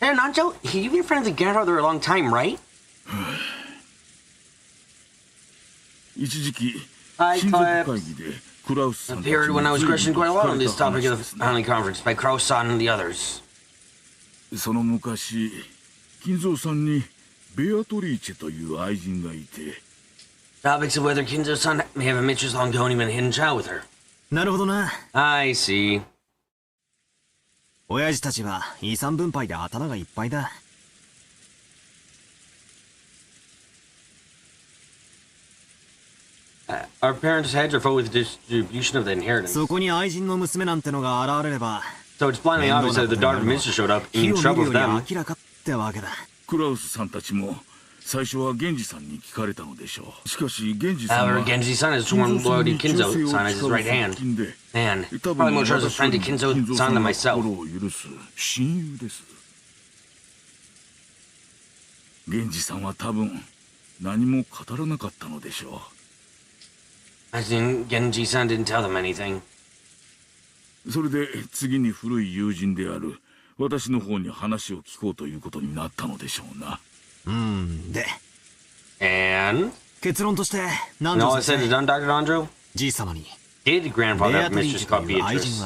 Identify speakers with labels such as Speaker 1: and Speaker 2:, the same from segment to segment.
Speaker 1: Hey, Nanjo, you've been friends with grandfather a long time, right? I appeared when I was questioned quite a lot on this topic of the family conference by Kraus-san and the others. Topics of whether Kinzo-san may have a mistress long ago and even a hidden child with her. I see. Our parents' heads are full with the distribution of the inheritance. So it's blindly obvious that if the daughter of the minister showed up, in trouble with them. However, Genji-san has sworn loyalty to Kinzo-san as his right hand. Man, probably more trust a friend to Kinzo-san than myself. I think Genji-san didn't tell them anything. And? And all I said is done, Dr. Andro? Did grandfather have a mistress called Beatrice?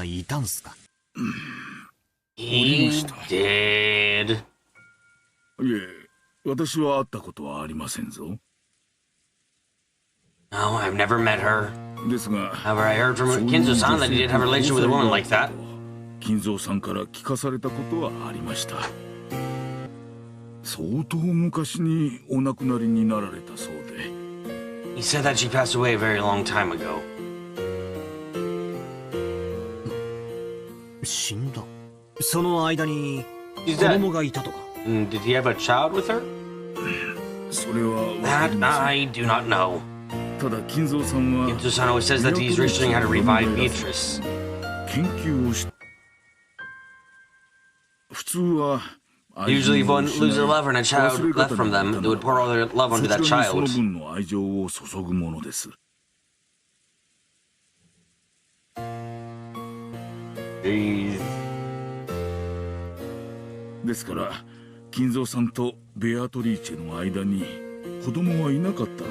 Speaker 1: He did. No, I've never met her. However, I heard from Kinzo-san that he did have a relationship with a woman like that. He said that she passed away a very long time ago. She's dead. Did he have a child with her? That I do not know. Kinzo-san always says that he's researching how to revive Beatrice. Usually if one loses a lover and a child left from them, they would pour all their love onto that child. Jeez.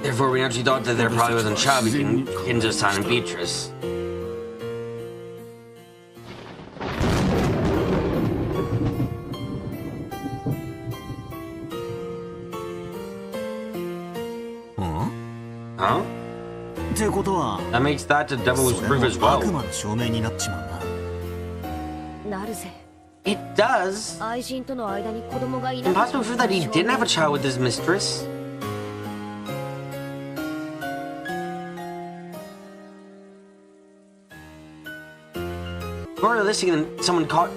Speaker 1: Therefore, we actually thought that there probably wasn't a child between Kinzo-san and Beatrice. Huh? That makes that the devil's proof as well. It does. Impossible proof that he didn't have a child with his mistress. More realistic than someone caught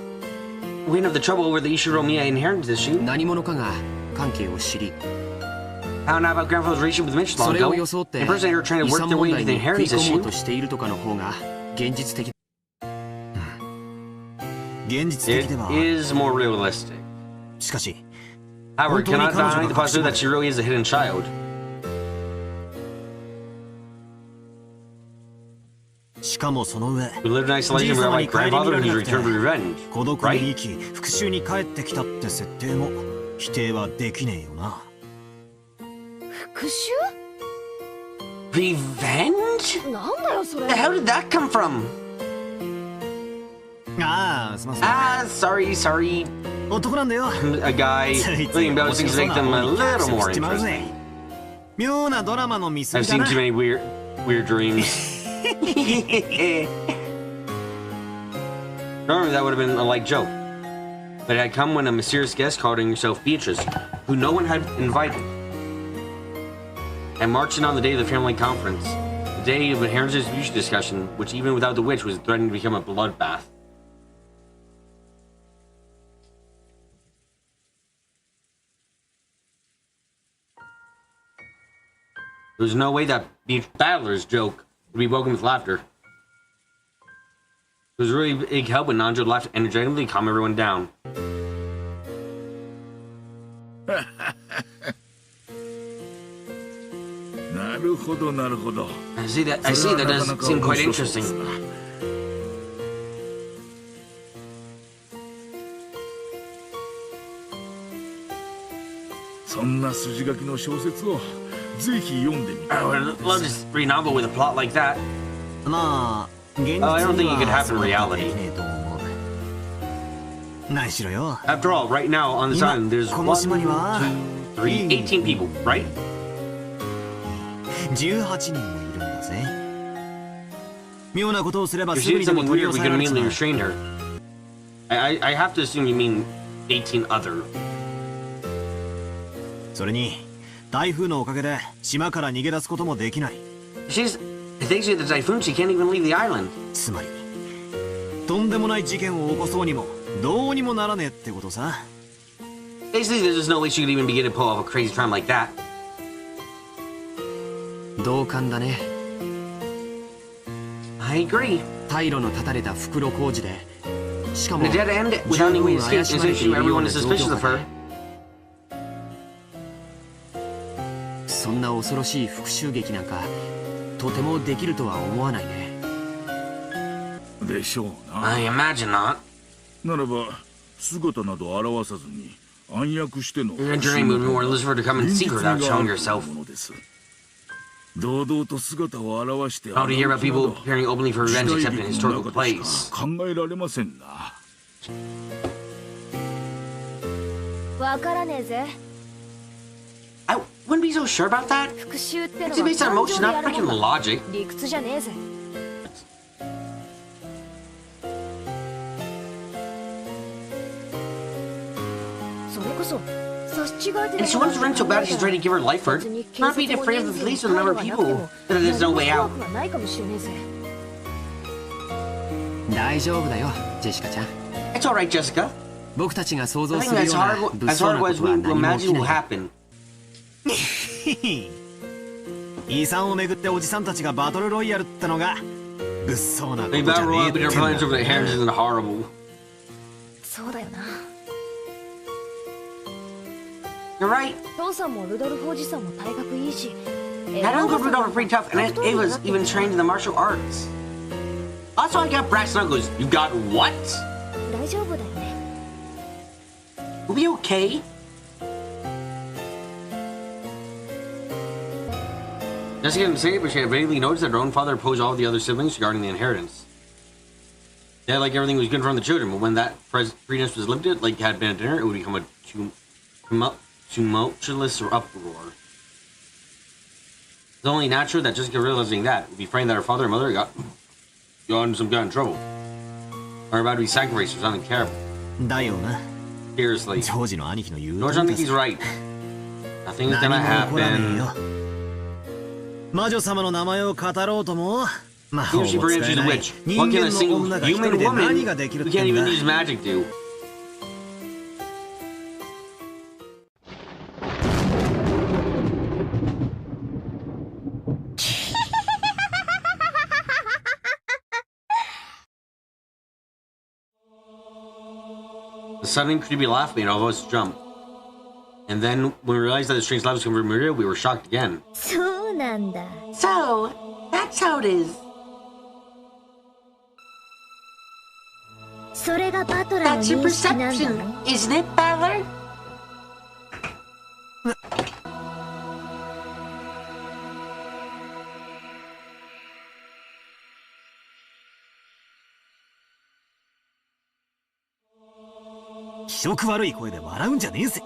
Speaker 1: wind of the trouble over the Ishiro Miya inheritance issue. Found out about grandfather's relationship with Mitch long ago. In person, they were trying to work their way into the inheritance issue. It is more realistic. However, cannot deny the possibility that she really is a hidden child. Who lived in isolation without my grandfather and he's returned for revenge, right? Revenge? How did that come from? Sorry. A guy thinking about things to make them a little more interesting. I've seen too many weird dreams. Normally that would have been a light joke, but it had come when a mysterious guest calling herself Beatrice, who no one had invited, and marched in on the day of the family conference, the day of inheritance distribution discussion, which even without the witch was threatening to become a bloodbath. There's no way that Beach Battler's joke would be welcomed with laughter. It was really big help when Nanjo laughed energetically to calm everyone down. I see that does seem quite interesting.
Speaker 2: そんな筋書きの小説をぜひ読んでみて。
Speaker 1: I would love to read a novel with a plot like that.
Speaker 3: まあ現実に
Speaker 1: I don't think it could
Speaker 3: は
Speaker 1: happen
Speaker 3: そう
Speaker 1: in
Speaker 3: はで
Speaker 1: reality.
Speaker 3: きねえと思う。何しろよ。
Speaker 1: After all, right now on this island, there's
Speaker 3: こ
Speaker 1: one,
Speaker 3: の島には
Speaker 1: two, three, 18 people, right?
Speaker 3: 18人もいるんだぜ。妙なことをすれば
Speaker 1: If
Speaker 3: す
Speaker 1: she
Speaker 3: ぐ
Speaker 1: did
Speaker 3: にでも
Speaker 1: something
Speaker 3: 取り
Speaker 1: weird,
Speaker 3: 押
Speaker 1: we
Speaker 3: さえ
Speaker 1: could
Speaker 3: られち
Speaker 1: immediately
Speaker 3: まう。
Speaker 1: restrain her. I have to assume you mean 18 other.
Speaker 3: それに台風のおかげで島から逃げ出すこともできない。
Speaker 1: Thanks to the typhoon, she can't even leave the island.
Speaker 3: つまりとんでもない事件を起こそうにもどうにもならねえってことさ。
Speaker 1: Basically, there's just no way she could even begin to pull off a crazy crime like that.
Speaker 4: 同感だね。
Speaker 1: I agree.
Speaker 4: 退路の断たれた袋小路で、しかも
Speaker 1: The dead end
Speaker 4: 十
Speaker 1: without any
Speaker 4: 分
Speaker 1: way to
Speaker 4: 怪
Speaker 1: escape,
Speaker 4: しまれてい
Speaker 1: essentially
Speaker 4: るよう
Speaker 1: everyone
Speaker 4: な
Speaker 1: is
Speaker 4: 状
Speaker 1: suspicious
Speaker 4: 況
Speaker 1: of
Speaker 4: 下
Speaker 1: her.
Speaker 4: で、そんな恐ろしい復讐劇なんかとてもできるとは思わないね。
Speaker 2: でしょうな。
Speaker 1: I imagine not.
Speaker 2: ならば姿など現さずに暗躍しての
Speaker 1: Your dream would be more Lucifer to come in secret without showing yourself.
Speaker 2: ものです。堂々と姿を現して
Speaker 1: How to hear about people appearing openly for revenge except in historical place.
Speaker 2: 考えられませんな。
Speaker 5: わからねえぜ。
Speaker 1: I wouldn't be so sure about that.
Speaker 5: 復讐っての
Speaker 1: It's
Speaker 5: は
Speaker 1: based on
Speaker 5: 感情
Speaker 1: emotion,
Speaker 5: で
Speaker 1: not
Speaker 5: やる
Speaker 1: freaking
Speaker 5: もんだ。
Speaker 1: logic.
Speaker 5: 理屈じゃねえぜ。それこそ差し違えて
Speaker 1: And she wants to run so bad she's ready to give her life for it. Not being afraid of the police with a number of people that there's no way out.
Speaker 5: ないかもしれねえぜ。
Speaker 4: 大丈夫だよ、ジェシカちゃん。
Speaker 1: It's alright, Jessica.
Speaker 4: 僕たちが想
Speaker 1: I
Speaker 4: 像
Speaker 1: think
Speaker 4: する
Speaker 1: as
Speaker 4: ような
Speaker 1: hard
Speaker 4: 物
Speaker 1: as
Speaker 4: 騒
Speaker 1: hard
Speaker 4: なこ
Speaker 1: as
Speaker 4: と
Speaker 1: we
Speaker 4: は何も
Speaker 1: imagine
Speaker 4: 起き
Speaker 1: will
Speaker 4: ない。
Speaker 1: happen.
Speaker 3: 遺産をめぐっておじさんたちがバトルロイヤルってのが物騒なこと
Speaker 1: They
Speaker 3: じゃ
Speaker 1: battle
Speaker 3: ねえ
Speaker 1: royal
Speaker 3: って
Speaker 1: with
Speaker 3: ん
Speaker 1: their
Speaker 3: だ。
Speaker 1: plans over the heritage and horrible.
Speaker 5: そうだよな。
Speaker 1: You're right.
Speaker 5: 父さんもルドルフおじさんも体格いいし。
Speaker 1: That Uncle Rudolph are pretty tough, and Ava's even trained in the martial arts. Also, I got brass knuckles. You got what?
Speaker 5: 大丈夫だよね。
Speaker 1: We'll be okay. Jessica didn't say it, but she had vaguely noticed that her own father opposed all the other siblings regarding the inheritance. Yeah, like everything was good for the children, but when that freedom was limited, like had been at dinner, it would become a tumultuous uproar. It's only natural that Jessica realizing that would be frightened that her father and mother got in some kind of trouble. Or about to be sacrificed for something terrible.
Speaker 3: だよな。
Speaker 1: Seriously.
Speaker 3: ジョージの兄貴の言う
Speaker 1: George,
Speaker 3: 通
Speaker 1: I
Speaker 3: り
Speaker 1: think he's
Speaker 3: だ。
Speaker 1: right. Nothing's gonna
Speaker 3: 何も起こらねえ
Speaker 1: happen.
Speaker 3: よ。魔女様の名前を語ろうとも魔法
Speaker 1: Even
Speaker 3: も
Speaker 1: if she
Speaker 3: 使
Speaker 1: believes
Speaker 3: え
Speaker 1: she's
Speaker 3: な
Speaker 1: a
Speaker 3: い
Speaker 1: witch,
Speaker 3: 人
Speaker 1: what
Speaker 3: 間
Speaker 1: can a
Speaker 3: の
Speaker 1: single
Speaker 3: 女が一
Speaker 1: human
Speaker 3: 人で
Speaker 1: woman
Speaker 3: 何ができるっ
Speaker 1: who
Speaker 3: て
Speaker 1: can't
Speaker 3: ん
Speaker 1: even
Speaker 3: だ。
Speaker 1: use magic do? The sudden creepy laugh made all of us jump. And then, when we realized that the strange laugh was coming from Maria, we were shocked again.
Speaker 5: そうなんだ。
Speaker 1: So, that's how it is.
Speaker 5: それがバトラーの
Speaker 1: That's your
Speaker 5: 認識なんだ
Speaker 1: perception,
Speaker 5: ろ。
Speaker 1: isn't it, Battler?
Speaker 3: 気色悪い声で笑うんじゃねえぜ。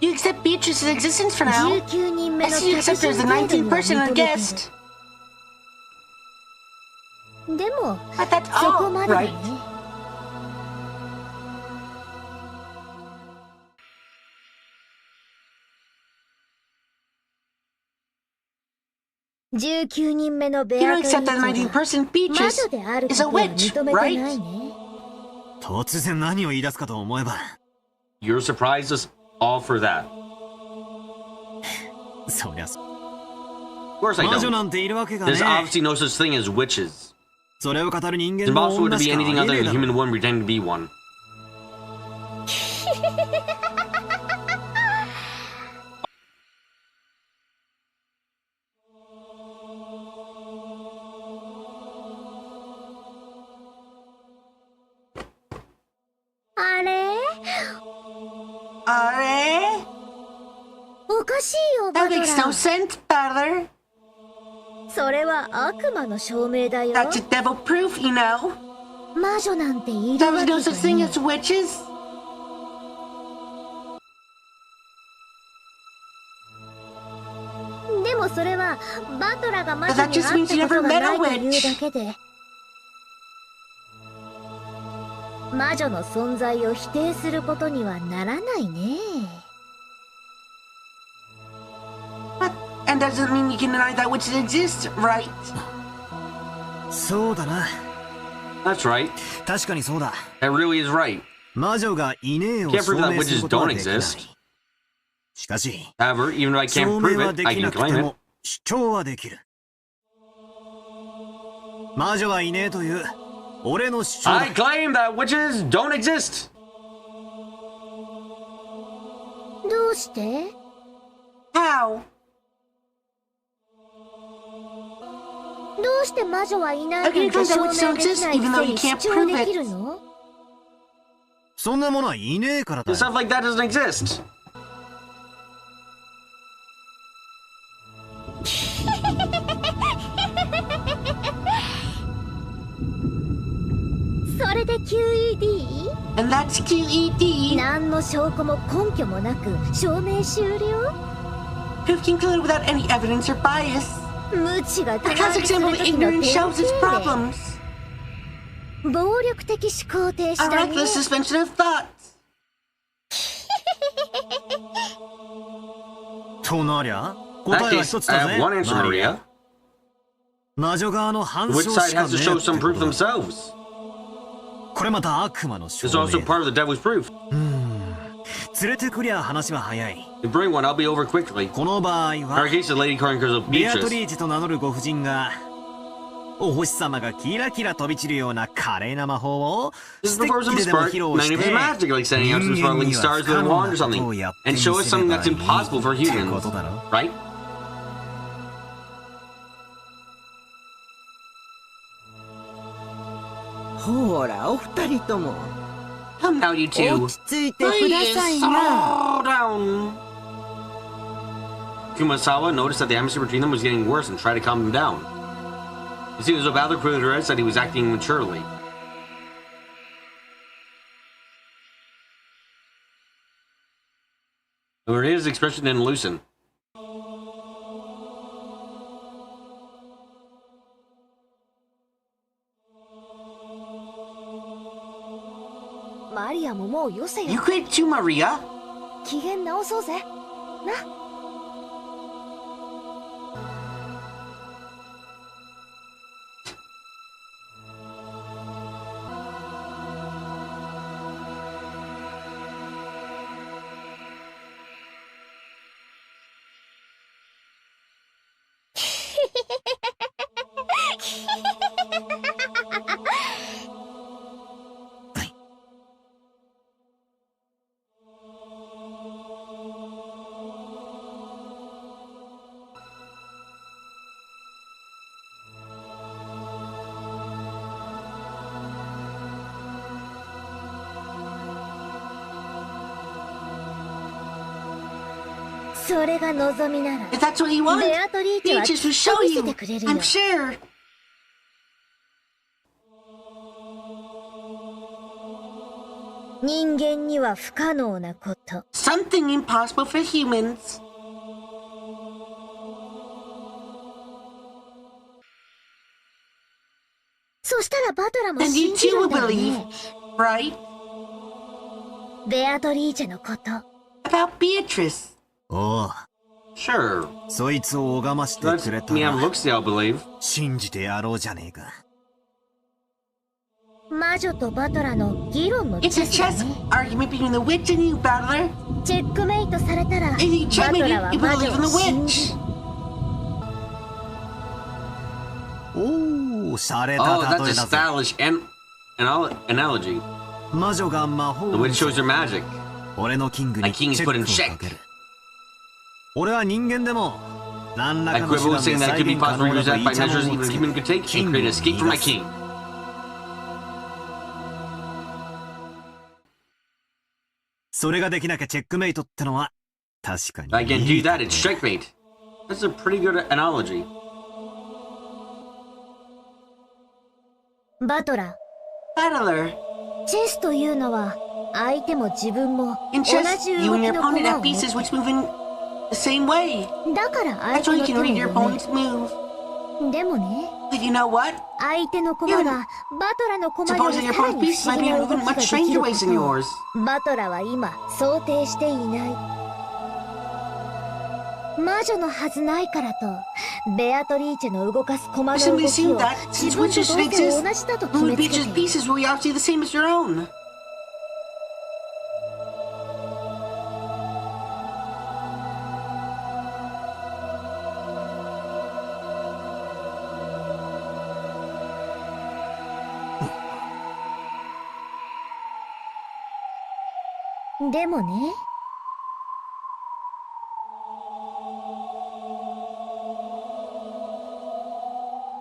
Speaker 1: You accept Beatrice's existence for now.
Speaker 5: 19人目
Speaker 1: I
Speaker 5: の
Speaker 1: see you accept her as the 19th person on
Speaker 5: 認め
Speaker 1: guest.
Speaker 5: たでも
Speaker 1: But that's
Speaker 5: そこ
Speaker 1: all,
Speaker 5: までだね
Speaker 1: right?
Speaker 5: 19人目のベ
Speaker 1: You
Speaker 5: ア
Speaker 1: don't
Speaker 5: トリ
Speaker 1: accept
Speaker 5: ー
Speaker 1: that
Speaker 5: チ
Speaker 1: 19th
Speaker 5: ェが
Speaker 1: person,
Speaker 5: 魔
Speaker 1: Beatrice
Speaker 5: 女であるこ
Speaker 1: is
Speaker 5: と
Speaker 1: a
Speaker 5: は
Speaker 1: witch,
Speaker 5: 認めてない
Speaker 1: right?
Speaker 5: ね。
Speaker 3: 突然何を言い出すかと思えば。
Speaker 1: You're surprised us all for that.
Speaker 3: そりゃ
Speaker 1: Of course I
Speaker 3: 魔女
Speaker 1: don't.
Speaker 3: なんているわけがね
Speaker 1: There's obviously no such thing as witches.
Speaker 3: それを語る人間
Speaker 1: It's
Speaker 3: の
Speaker 1: impossible
Speaker 3: 女
Speaker 1: to
Speaker 3: し
Speaker 1: be
Speaker 3: かあり
Speaker 1: anything
Speaker 3: え
Speaker 1: other
Speaker 3: ねえ
Speaker 1: than
Speaker 3: だ
Speaker 1: a
Speaker 3: ろ。
Speaker 1: human one pretending to be one.
Speaker 5: おかしいよ、バ
Speaker 6: That
Speaker 5: トラ
Speaker 6: makes no
Speaker 5: ー。
Speaker 6: sense, Butler.
Speaker 5: それは悪魔の証明だよ。
Speaker 6: That's a devil proof, you know.
Speaker 5: 魔女なんている
Speaker 6: There
Speaker 5: わ
Speaker 6: was
Speaker 5: け
Speaker 6: no
Speaker 5: じゃ
Speaker 6: such thing
Speaker 5: ね
Speaker 6: as witches.
Speaker 5: でもそれはバトラーが魔
Speaker 6: But
Speaker 5: 女
Speaker 6: that
Speaker 5: に
Speaker 6: just
Speaker 5: 会
Speaker 6: means
Speaker 5: った
Speaker 6: you
Speaker 5: こと
Speaker 6: never
Speaker 5: が
Speaker 6: met
Speaker 5: な
Speaker 6: a
Speaker 5: いという
Speaker 6: witch.
Speaker 5: だけで魔女の存在を否定することにはならないね。
Speaker 6: But, and doesn't mean you can deny that witches exist, right?
Speaker 3: そうだな。
Speaker 1: That's right.
Speaker 3: 確かにそうだ。
Speaker 1: That really is right.
Speaker 3: 魔女がいねえを
Speaker 1: Can't
Speaker 3: 証
Speaker 1: prove that
Speaker 3: 明する
Speaker 1: witches
Speaker 3: ことは
Speaker 1: don't
Speaker 3: できない。
Speaker 1: exist.
Speaker 3: しかし、
Speaker 1: However, even though I
Speaker 3: 証
Speaker 1: can't
Speaker 3: 明
Speaker 1: prove
Speaker 3: は
Speaker 1: it,
Speaker 3: で
Speaker 1: I
Speaker 3: き
Speaker 1: can
Speaker 3: なくて
Speaker 1: claim it.
Speaker 3: も主張はできる。魔女はいねえという俺の主張だ。
Speaker 1: I claim that witches don't exist.
Speaker 5: どうして？
Speaker 6: How?
Speaker 5: どうして魔女はいない
Speaker 6: How can you
Speaker 5: なんて
Speaker 6: claim that
Speaker 5: 証
Speaker 6: witches
Speaker 5: 明
Speaker 6: don't
Speaker 5: でき
Speaker 6: exist
Speaker 5: ない
Speaker 6: even
Speaker 5: く
Speaker 6: though
Speaker 5: せ
Speaker 6: you
Speaker 5: に
Speaker 6: can't
Speaker 5: 主張
Speaker 6: prove
Speaker 5: で
Speaker 6: it?
Speaker 5: きるの？
Speaker 3: そんなものはいねえからだ
Speaker 1: Stuff
Speaker 3: よ。
Speaker 1: like that doesn't exist.
Speaker 5: それで QED？
Speaker 6: And that's QED.
Speaker 5: 何の証拠も根拠もなく証明終了？
Speaker 6: Proof concluded without any evidence or bias.
Speaker 5: 無知が
Speaker 6: The
Speaker 5: 手前
Speaker 6: classic
Speaker 5: にす
Speaker 6: example
Speaker 5: る
Speaker 6: of
Speaker 5: 時の
Speaker 6: ignorance
Speaker 5: 典
Speaker 6: shows its
Speaker 5: 型
Speaker 6: problems.
Speaker 5: 例。暴力的思考停止
Speaker 6: A
Speaker 5: だね。
Speaker 6: reckless suspension of thought.
Speaker 3: となりゃ
Speaker 1: In that
Speaker 3: 答えは
Speaker 1: case,
Speaker 3: 一つ
Speaker 1: I
Speaker 3: だぜ。
Speaker 1: have one answer,
Speaker 3: マリア
Speaker 1: Maria.
Speaker 3: 魔女側の反
Speaker 1: Which
Speaker 3: 証
Speaker 1: side
Speaker 3: しか
Speaker 1: has
Speaker 3: ね
Speaker 1: to
Speaker 3: え
Speaker 1: show
Speaker 3: って
Speaker 1: some
Speaker 3: こ
Speaker 1: proof
Speaker 3: とだ。
Speaker 1: themselves?
Speaker 3: これまた悪魔の証
Speaker 1: It's also
Speaker 3: 明
Speaker 1: part of the devil's proof.
Speaker 3: 連れてくりゃ話は早い。
Speaker 1: You bring one, I'll be over quickly.
Speaker 3: この場合
Speaker 1: In
Speaker 3: は
Speaker 1: our case, the lady Corinthos of
Speaker 3: ベアト
Speaker 1: Beatrice.
Speaker 3: リーチェと名乗るご婦人がお星様がキラキラ飛び散るような華麗な魔法を
Speaker 1: This
Speaker 3: ス
Speaker 1: is
Speaker 3: テ
Speaker 1: before
Speaker 3: ッキ
Speaker 1: some
Speaker 3: ででも
Speaker 1: spark,
Speaker 3: 披露
Speaker 1: many
Speaker 3: し
Speaker 1: of
Speaker 3: て
Speaker 1: his magic, like sending out some
Speaker 3: 人間
Speaker 1: sparkling
Speaker 3: には
Speaker 1: stars
Speaker 3: 不
Speaker 1: with
Speaker 3: 可
Speaker 1: a
Speaker 3: 能
Speaker 1: wand
Speaker 3: な
Speaker 1: or
Speaker 3: こと
Speaker 1: something,
Speaker 3: をやって
Speaker 1: and
Speaker 3: み
Speaker 1: show
Speaker 3: せ
Speaker 1: us
Speaker 3: れ
Speaker 1: something
Speaker 3: ば
Speaker 1: that's
Speaker 3: いいって
Speaker 1: impossible for
Speaker 3: こ
Speaker 1: humans,
Speaker 3: とだろ。
Speaker 1: right?
Speaker 7: ほらお二人とも
Speaker 6: Come now, you
Speaker 7: 落
Speaker 6: two.
Speaker 7: ち着いてくだ
Speaker 6: Please
Speaker 7: さいな。
Speaker 6: slow down.
Speaker 1: Kumasawa noticed that the atmosphere between them was getting worse and tried to calm them down. It seemed as though Ballard clearly realized that he was acting immaturely. Maria's expression didn't loosen.
Speaker 5: マリアももうよせ
Speaker 6: You
Speaker 5: よ。
Speaker 6: quit too, Maria.
Speaker 5: 機嫌直そうぜ。な。それが望みなら
Speaker 6: If that's what you want,
Speaker 5: ベアトリーチェは
Speaker 6: Beatrice
Speaker 5: き
Speaker 6: will
Speaker 5: っ
Speaker 6: show
Speaker 5: と見せ
Speaker 6: you.
Speaker 5: てくれるよ
Speaker 6: I'm sure.
Speaker 5: 人間には不可能なこと
Speaker 6: Something impossible for humans.
Speaker 5: そしたらバトラも
Speaker 6: And you
Speaker 5: 信じ
Speaker 6: too
Speaker 5: る
Speaker 6: will
Speaker 5: んだよ
Speaker 6: believe,
Speaker 5: ね
Speaker 6: right?
Speaker 5: ベアトリーチェのこと
Speaker 6: About Beatrice.
Speaker 3: おう
Speaker 1: Sure.
Speaker 3: そいつを拝まして
Speaker 1: Let
Speaker 3: くれた
Speaker 1: me
Speaker 3: ら
Speaker 1: have looks, I'll believe.
Speaker 3: 信じてやろうじゃねえか。
Speaker 5: 魔女とバトラの議論の
Speaker 6: It's
Speaker 5: チェ
Speaker 6: a
Speaker 5: スだ
Speaker 6: chess
Speaker 5: ね
Speaker 6: argument between the witch and you, battler.
Speaker 5: チェックメイトされたら
Speaker 6: If you
Speaker 5: バ
Speaker 6: checkmate
Speaker 5: トラ
Speaker 6: it,
Speaker 5: は
Speaker 6: you
Speaker 5: 魔
Speaker 6: believe
Speaker 5: 女
Speaker 6: in
Speaker 5: を
Speaker 6: the
Speaker 5: 信じ
Speaker 6: witch.
Speaker 5: る
Speaker 3: おお、洒落
Speaker 1: Oh,
Speaker 3: た
Speaker 1: that's
Speaker 3: 例
Speaker 1: a
Speaker 3: えだぜ。
Speaker 1: stylish analogy.
Speaker 3: 魔女が魔
Speaker 1: The
Speaker 3: 法を
Speaker 1: witch shows her magic.
Speaker 3: 俺のキング
Speaker 1: My
Speaker 3: にチ
Speaker 1: king is
Speaker 3: ェッ
Speaker 1: put in
Speaker 3: クを
Speaker 1: check.
Speaker 3: かける。俺は人間でも何ら
Speaker 1: I
Speaker 3: かの
Speaker 1: quibble
Speaker 3: 手
Speaker 1: with
Speaker 3: 段
Speaker 1: saying
Speaker 3: で
Speaker 1: that it
Speaker 3: 再
Speaker 1: could be
Speaker 3: 現可
Speaker 1: possible to
Speaker 3: 能
Speaker 1: use
Speaker 3: だと
Speaker 1: that
Speaker 3: イ
Speaker 1: by
Speaker 3: チャモ
Speaker 1: measures
Speaker 3: ンを
Speaker 1: even
Speaker 3: つ
Speaker 1: a
Speaker 3: け
Speaker 1: human could take
Speaker 3: キ
Speaker 1: and
Speaker 3: ング
Speaker 1: create
Speaker 3: に
Speaker 1: an escape
Speaker 3: 言
Speaker 1: from
Speaker 3: い
Speaker 1: my
Speaker 3: 出す。
Speaker 1: king.
Speaker 3: それができなきゃチェックメイトってのは確かに。
Speaker 1: I can do that, it's checkmate. That's a pretty good analogy.
Speaker 5: バトラ
Speaker 6: Battler.
Speaker 5: ー、チェスというのは相手も自分も
Speaker 6: In
Speaker 5: 同
Speaker 6: chess,
Speaker 5: じ
Speaker 6: you
Speaker 5: 動
Speaker 6: and
Speaker 5: き
Speaker 6: your
Speaker 5: の
Speaker 6: opponent
Speaker 5: 駒
Speaker 6: have
Speaker 5: を持
Speaker 6: pieces
Speaker 5: つ
Speaker 6: which move in the same way.
Speaker 5: だから相
Speaker 6: That's
Speaker 5: 手
Speaker 6: why
Speaker 5: の
Speaker 6: you
Speaker 5: 手
Speaker 6: can
Speaker 5: を
Speaker 6: read your
Speaker 5: 読める
Speaker 6: opponent's move.
Speaker 5: でもね
Speaker 6: But you know what?
Speaker 5: 相手の駒がバトラの駒より
Speaker 6: Supposing your
Speaker 5: さら
Speaker 6: opponent's
Speaker 5: に
Speaker 6: pieces
Speaker 5: 不思
Speaker 6: might
Speaker 5: 議
Speaker 6: be
Speaker 5: な動
Speaker 6: moving
Speaker 5: きが
Speaker 6: much
Speaker 5: でき
Speaker 6: stranger
Speaker 5: る
Speaker 6: ways
Speaker 5: こ
Speaker 6: than
Speaker 5: とを
Speaker 6: yours.
Speaker 5: バトラーは今想定していない。魔女のはずないからとベアトリーチェの動かす駒の
Speaker 6: It
Speaker 5: 動
Speaker 6: simply
Speaker 5: き
Speaker 6: seemed
Speaker 5: を
Speaker 6: that
Speaker 5: 自
Speaker 6: since
Speaker 5: 分と
Speaker 6: witches
Speaker 5: ど
Speaker 6: should
Speaker 5: うせ
Speaker 6: exist,
Speaker 5: 同じだと決
Speaker 6: only
Speaker 5: めつけ
Speaker 6: Peach's
Speaker 5: ている。
Speaker 6: pieces were obviously the same as your own.
Speaker 5: But でもね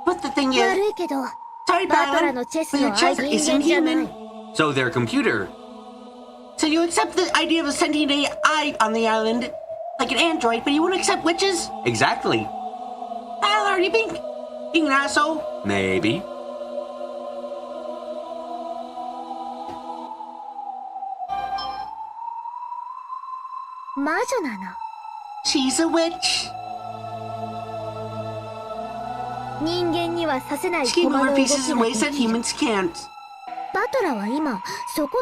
Speaker 6: But the thing is,
Speaker 5: 悪いけど
Speaker 6: sorry,
Speaker 5: バトラ
Speaker 6: Battler,
Speaker 5: のチェス
Speaker 6: but
Speaker 5: の
Speaker 6: your
Speaker 5: 相
Speaker 6: chess
Speaker 5: 手人
Speaker 6: isn't
Speaker 5: 間じゃない。
Speaker 6: human.
Speaker 1: So their computer.
Speaker 6: So you accept the idea of a sentient AI on the island, like an android, but you won't accept witches?
Speaker 1: Exactly.
Speaker 6: Battler, are you being an asshole?
Speaker 1: Maybe.
Speaker 5: 魔女なの。
Speaker 6: She's a witch.
Speaker 5: 人間にはさせない
Speaker 6: She can
Speaker 5: 駒
Speaker 6: move
Speaker 5: の
Speaker 6: her
Speaker 5: 動き
Speaker 6: pieces in
Speaker 5: が
Speaker 6: ways
Speaker 5: で
Speaker 6: that
Speaker 5: きる。
Speaker 6: humans can't.
Speaker 5: バトラは今そこ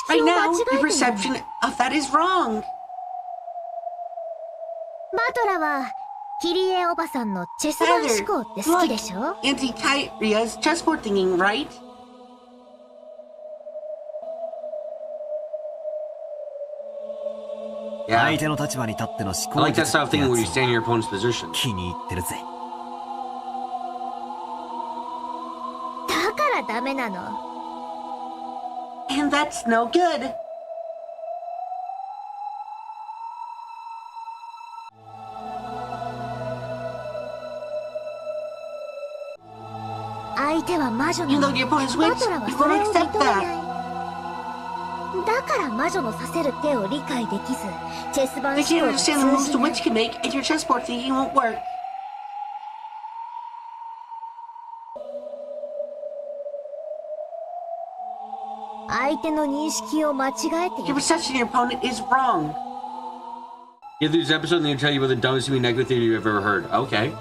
Speaker 5: の
Speaker 6: Right
Speaker 5: 認識を間
Speaker 6: now,
Speaker 5: 違
Speaker 6: your
Speaker 5: えている。
Speaker 6: perception of that is wrong.
Speaker 5: バトラはキリエおばさんのチェス盤思考って好きでしょ？
Speaker 6: Auntie Kyria's chessboard thinking, right?
Speaker 1: Yeah.
Speaker 3: 相手の立場に立っての思
Speaker 1: I
Speaker 3: 考
Speaker 1: like that
Speaker 3: 術
Speaker 1: style
Speaker 3: っ
Speaker 1: of
Speaker 3: て
Speaker 1: thinking
Speaker 3: や
Speaker 1: where you
Speaker 3: つ
Speaker 1: stand in your opponent's position.
Speaker 3: 気に入ってるぜ。
Speaker 5: だからダメなの。
Speaker 6: And that's no good.
Speaker 5: 相手は魔女
Speaker 6: You
Speaker 5: な
Speaker 6: know
Speaker 5: の。
Speaker 6: your opponent's
Speaker 5: バ
Speaker 6: witch,
Speaker 5: トラは
Speaker 6: you
Speaker 5: それ
Speaker 6: won't
Speaker 5: を
Speaker 6: accept
Speaker 5: 認めない。
Speaker 6: that.
Speaker 5: だから魔女のさせる手を理解できず、チェス盤
Speaker 6: They
Speaker 5: 思
Speaker 6: can't
Speaker 5: 考が
Speaker 6: understand the
Speaker 5: 通
Speaker 6: moves
Speaker 5: じ
Speaker 6: the
Speaker 5: ない。
Speaker 6: witch can make, and your chessboard thinking won't work.
Speaker 5: 相手の認識を間違えてい
Speaker 6: Your
Speaker 5: る。
Speaker 6: perception of your opponent is wrong.
Speaker 1: Get through this episode and they'll tell you about the dumbest human negative theory you've ever heard. Okay.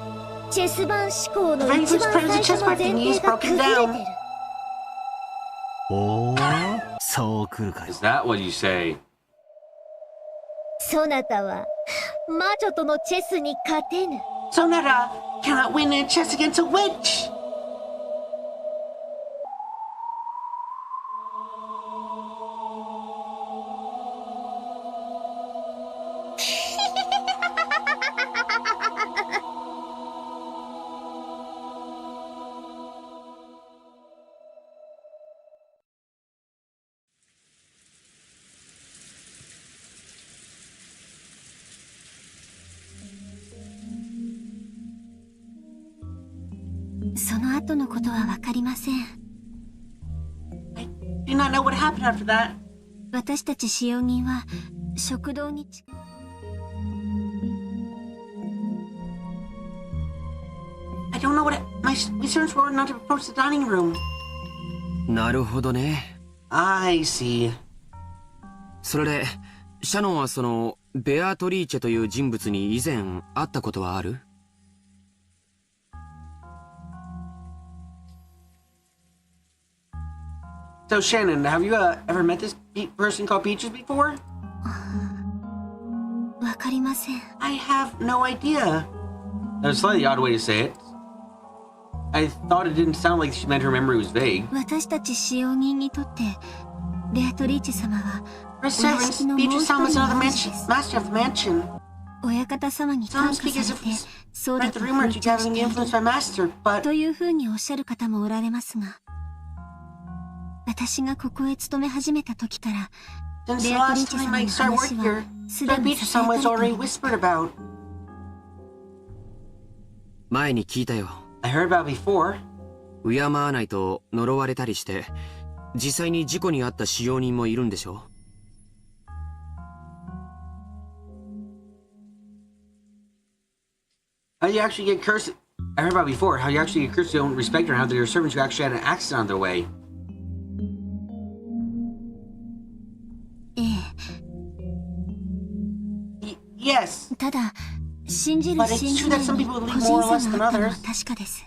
Speaker 5: チェス盤思考の
Speaker 6: The very
Speaker 5: 一
Speaker 6: first
Speaker 5: 番
Speaker 6: premise
Speaker 5: 最
Speaker 6: of
Speaker 5: 初の
Speaker 6: chess
Speaker 5: 前
Speaker 6: party
Speaker 5: 提が
Speaker 6: is
Speaker 5: 崩
Speaker 6: broken
Speaker 5: れ
Speaker 6: down.
Speaker 5: てる。
Speaker 3: おお、そう来るかよ。
Speaker 1: Is that what you say?
Speaker 5: そなたは魔女とのチェスに勝てぬ。
Speaker 6: Sonata cannot win in chess against a witch.
Speaker 5: "その後のことはわかりません。
Speaker 6: I do not know what happened after that.
Speaker 5: 私たち使用人は食堂に近い。
Speaker 6: I don't know what my concerns were not to approach the dining room.
Speaker 4: なるほどね。
Speaker 6: I see.
Speaker 4: それでシャノンはそのベアトリーチェという人物に以前会ったことはある？
Speaker 6: So Shannon, have you ever met this person called Peaches before?
Speaker 5: わかりません。
Speaker 6: I have no idea.
Speaker 1: That's a slightly odd way to say it. I thought it didn't sound like she meant her memory was vague.
Speaker 5: 私たち使用人にとってベアトリーチェ様は
Speaker 6: For servants, Peaches Sama was another master of the mansion.
Speaker 5: 親方様に
Speaker 6: Some
Speaker 5: 感化
Speaker 6: speak
Speaker 5: さ
Speaker 6: as
Speaker 5: れ
Speaker 6: if
Speaker 5: て
Speaker 6: he's
Speaker 5: そうだ
Speaker 6: read
Speaker 5: と
Speaker 6: the
Speaker 5: 風
Speaker 6: rumor
Speaker 5: 潮
Speaker 6: to
Speaker 5: して
Speaker 6: gathering
Speaker 5: いる
Speaker 6: influence by Master, but
Speaker 5: というふうにおっしゃる方もおられますが、私がここへ勤め始めた時から
Speaker 6: since the
Speaker 5: ベアトリー
Speaker 6: last
Speaker 5: チェ
Speaker 6: time
Speaker 5: 様
Speaker 6: I
Speaker 5: の
Speaker 6: started
Speaker 5: 話
Speaker 6: working
Speaker 5: は
Speaker 6: here,
Speaker 5: すで
Speaker 6: Sir
Speaker 5: に
Speaker 6: Peaches
Speaker 5: ささ
Speaker 6: Sama
Speaker 5: や
Speaker 6: was
Speaker 5: かれてい
Speaker 6: already
Speaker 5: る。
Speaker 6: whispered about.
Speaker 4: 前に聞いたよ。
Speaker 1: I heard about it before.
Speaker 4: 敬わないと呪われたりして実際に事故に遭った使用人もいるんでしょ？
Speaker 1: How do you actually get cursed? I heard about before, how you actually get cursed, you don't respect her, and how there are servants who actually had an accident on their way.
Speaker 5: え
Speaker 6: Yes.
Speaker 5: え、ただ信じる
Speaker 6: But it's
Speaker 5: 信じ
Speaker 6: true
Speaker 5: ない
Speaker 6: that some
Speaker 5: に
Speaker 6: people
Speaker 5: 個
Speaker 6: believe
Speaker 5: 人
Speaker 6: more or
Speaker 5: 差
Speaker 6: less
Speaker 5: があ
Speaker 6: than
Speaker 5: ったのは
Speaker 6: others.
Speaker 5: 確かです。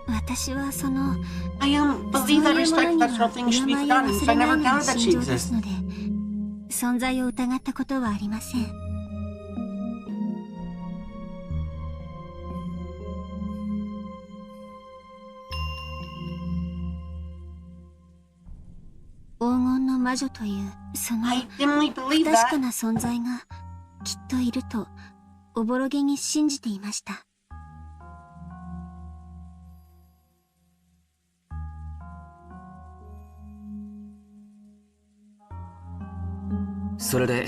Speaker 5: 私はその
Speaker 6: I believe that respect, that's no thing should be forgotten, so I never doubted that she
Speaker 5: 心情です
Speaker 6: exists.
Speaker 5: ので存在を疑ったことはありません。黄金の魔女というその
Speaker 6: I dimly
Speaker 5: 不
Speaker 6: believe
Speaker 5: 確か
Speaker 6: that.
Speaker 5: な存在がきっといるとおぼろげに信じていました。
Speaker 4: それで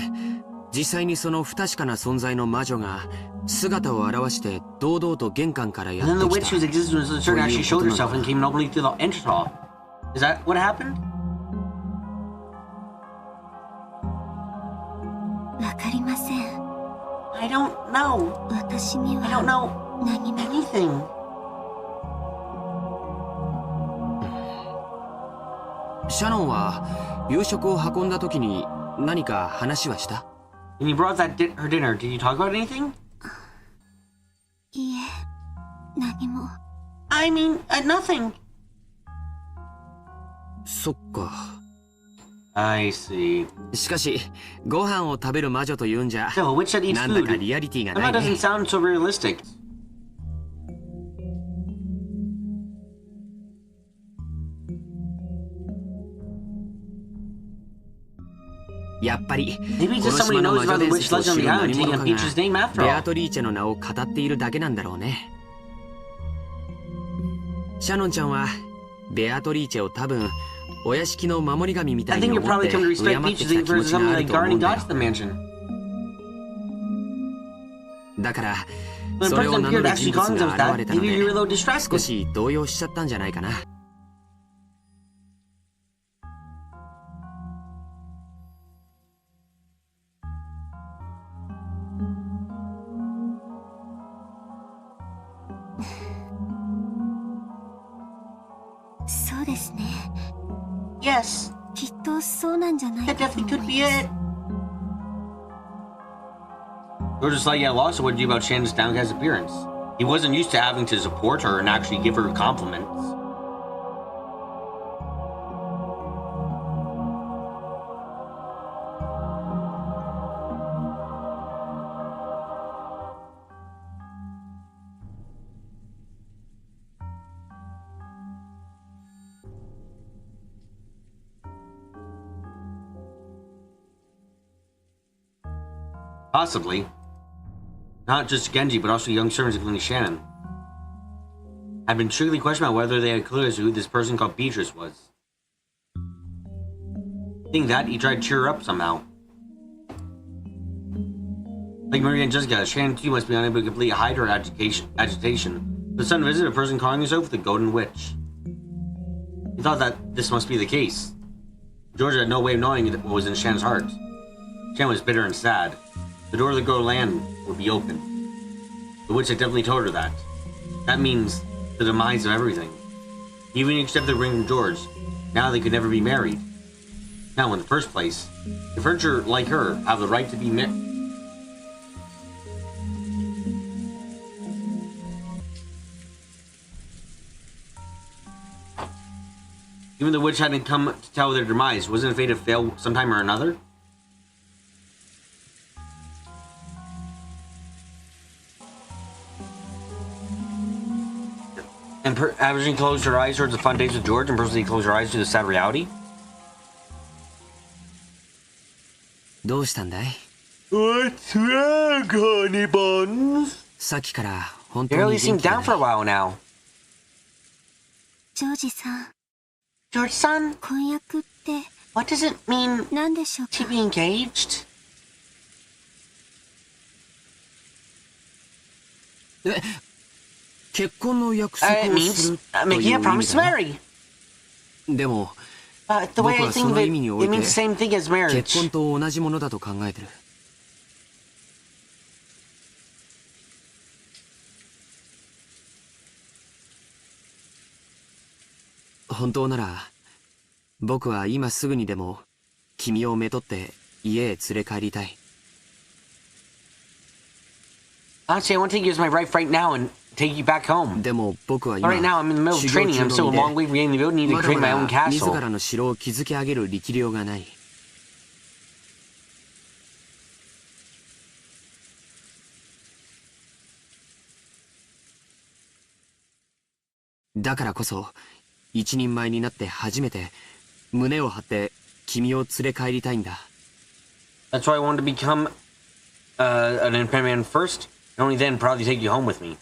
Speaker 4: 実際にその不確かな存在の魔女が姿を現して堂々と玄関からや
Speaker 1: And
Speaker 4: っ
Speaker 1: then the
Speaker 4: て
Speaker 1: witch
Speaker 4: き
Speaker 1: whose
Speaker 4: た。
Speaker 1: existence was uncertain actually showed herself and came nobly through the entrance hall. Is that what happened?
Speaker 5: わかりません。
Speaker 6: I don't know.
Speaker 5: 私に
Speaker 6: I don't
Speaker 5: は
Speaker 6: know
Speaker 5: 何も。
Speaker 6: anything.
Speaker 4: シャノンは夕食を運んだ時に何か話はした？
Speaker 1: When you brought that her dinner, did you talk about anything?
Speaker 5: いいえ、何も。
Speaker 6: I mean, nothing.
Speaker 4: そっか。
Speaker 1: I see.
Speaker 4: しかしご飯を食べる魔女というんじゃ
Speaker 1: So, a witch that eats
Speaker 4: なんだか
Speaker 1: food.
Speaker 4: リアリティが
Speaker 1: And
Speaker 4: ない
Speaker 1: that doesn't
Speaker 4: ね。
Speaker 1: sound so realistic.
Speaker 4: やっぱり
Speaker 1: Maybe
Speaker 4: こ
Speaker 1: just
Speaker 4: の
Speaker 1: somebody
Speaker 4: 島の
Speaker 1: knows
Speaker 4: 魔
Speaker 1: about
Speaker 4: 女
Speaker 1: the
Speaker 4: 伝
Speaker 1: witch
Speaker 4: 説を
Speaker 1: legend
Speaker 4: 知
Speaker 1: on
Speaker 4: る
Speaker 1: the
Speaker 4: 何
Speaker 1: island
Speaker 4: 者
Speaker 1: taking
Speaker 4: か
Speaker 1: on
Speaker 4: が
Speaker 1: Peach's name after
Speaker 4: ベ
Speaker 1: all.
Speaker 4: アトリーチェの名を語っているだけなんだろうね。シャノンちゃんはベアトリーチェを多分お屋敷の守り神みた
Speaker 1: I
Speaker 4: いに
Speaker 1: think you'll
Speaker 4: 思っ
Speaker 1: probably
Speaker 4: て
Speaker 1: come to
Speaker 4: 敬
Speaker 1: respect
Speaker 4: ってき
Speaker 1: Peach's
Speaker 4: た気
Speaker 1: for
Speaker 4: 持ちが
Speaker 1: something
Speaker 4: ある
Speaker 1: like
Speaker 4: と思うん
Speaker 1: guarding
Speaker 4: だよ。
Speaker 1: gods to the mansion.
Speaker 4: だから
Speaker 1: When
Speaker 4: そ
Speaker 1: the
Speaker 4: れを
Speaker 1: person
Speaker 4: 名乗
Speaker 1: appeared
Speaker 4: る
Speaker 1: actually
Speaker 4: 人物
Speaker 1: calling
Speaker 4: が
Speaker 1: themselves
Speaker 4: 現れ
Speaker 1: that,
Speaker 4: たの
Speaker 1: maybe you were a
Speaker 4: で
Speaker 1: little
Speaker 4: 少
Speaker 1: distracted.
Speaker 4: し動揺しちゃったんじゃないかな。
Speaker 5: そうですね。
Speaker 6: Yes,
Speaker 5: きっとそうなんじゃない
Speaker 6: that
Speaker 5: かと
Speaker 6: definitely
Speaker 5: 思
Speaker 6: could
Speaker 5: い
Speaker 6: be
Speaker 5: ます。
Speaker 6: it.
Speaker 1: George was slightly at a loss of what to do about Shannon's downcast appearance. He wasn't used to having to support her and actually give her compliments. Possibly. Not just Genji, but also young servants, including Shannon. Had been strictly questioned about whether they had clues as to who this person called Beatrice was. Seeing that, he tried to cheer her up somehow. Like Maria and Jessica, Shannon too must be unable to completely hide her agitation. The sudden visit of a person calling herself the Golden Witch. He thought that this must be the case. Georgia had no way of knowing what was in Shannon's heart. Shannon was bitter and sad. The door of the Golden Land would be open. The witch had definitely told her that. That means the demise of everything. Even accepted the ring from George. Now they could never be married. Now, in the first place, if furniture like her have the right to be married. Even the witch hadn't come to tell their demise. Wasn't it fate to fail sometime or another? And Aberdeen closed her eyes towards the fun days with George and personally closed her eyes to the sad reality.
Speaker 4: どうしたんだい？
Speaker 1: What's wrong, honey buns?
Speaker 4: さっきから本当
Speaker 1: You
Speaker 4: に
Speaker 1: really
Speaker 4: 元
Speaker 1: seem
Speaker 4: 気が
Speaker 1: down
Speaker 4: ない
Speaker 1: for a while now.
Speaker 5: ジョージさん、
Speaker 6: George-san,
Speaker 5: 婚約って
Speaker 6: what does it mean
Speaker 5: 何でしょうか？
Speaker 6: to be engaged?
Speaker 4: え、結婚の約束
Speaker 6: It
Speaker 4: をす
Speaker 6: means
Speaker 4: るという意
Speaker 6: making a
Speaker 4: 味
Speaker 6: promise to
Speaker 4: だな。
Speaker 6: marry.
Speaker 4: でも
Speaker 6: The way
Speaker 4: 僕
Speaker 6: I
Speaker 4: は
Speaker 6: think
Speaker 4: そ
Speaker 6: of
Speaker 4: の
Speaker 6: it,
Speaker 4: 意味にお
Speaker 6: it
Speaker 4: いて
Speaker 6: means the same thing as
Speaker 4: 結
Speaker 6: marriage.
Speaker 4: 婚と同じものだと考えてる。本当なら僕は今すぐにでも君をめとって家へ連れ帰りたい。
Speaker 6: Honestly, I want to take you as my wife right now and take you back home.
Speaker 4: でも僕は
Speaker 6: But
Speaker 4: 今
Speaker 6: right now, I'm in the middle of
Speaker 4: 修行
Speaker 6: training.
Speaker 4: 中
Speaker 6: I'm
Speaker 4: の
Speaker 6: still a
Speaker 4: 身で
Speaker 6: long way from getting the ability to
Speaker 4: まだ
Speaker 6: create
Speaker 4: ま
Speaker 6: my own
Speaker 4: だ自
Speaker 6: castle.
Speaker 4: らの城を築き上げる力量がない。だからこそ一人前になって初めて胸を張って君を連れ帰りたいんだ。
Speaker 6: That's why I wanted to become an independent man first, and only then probably take you home with me.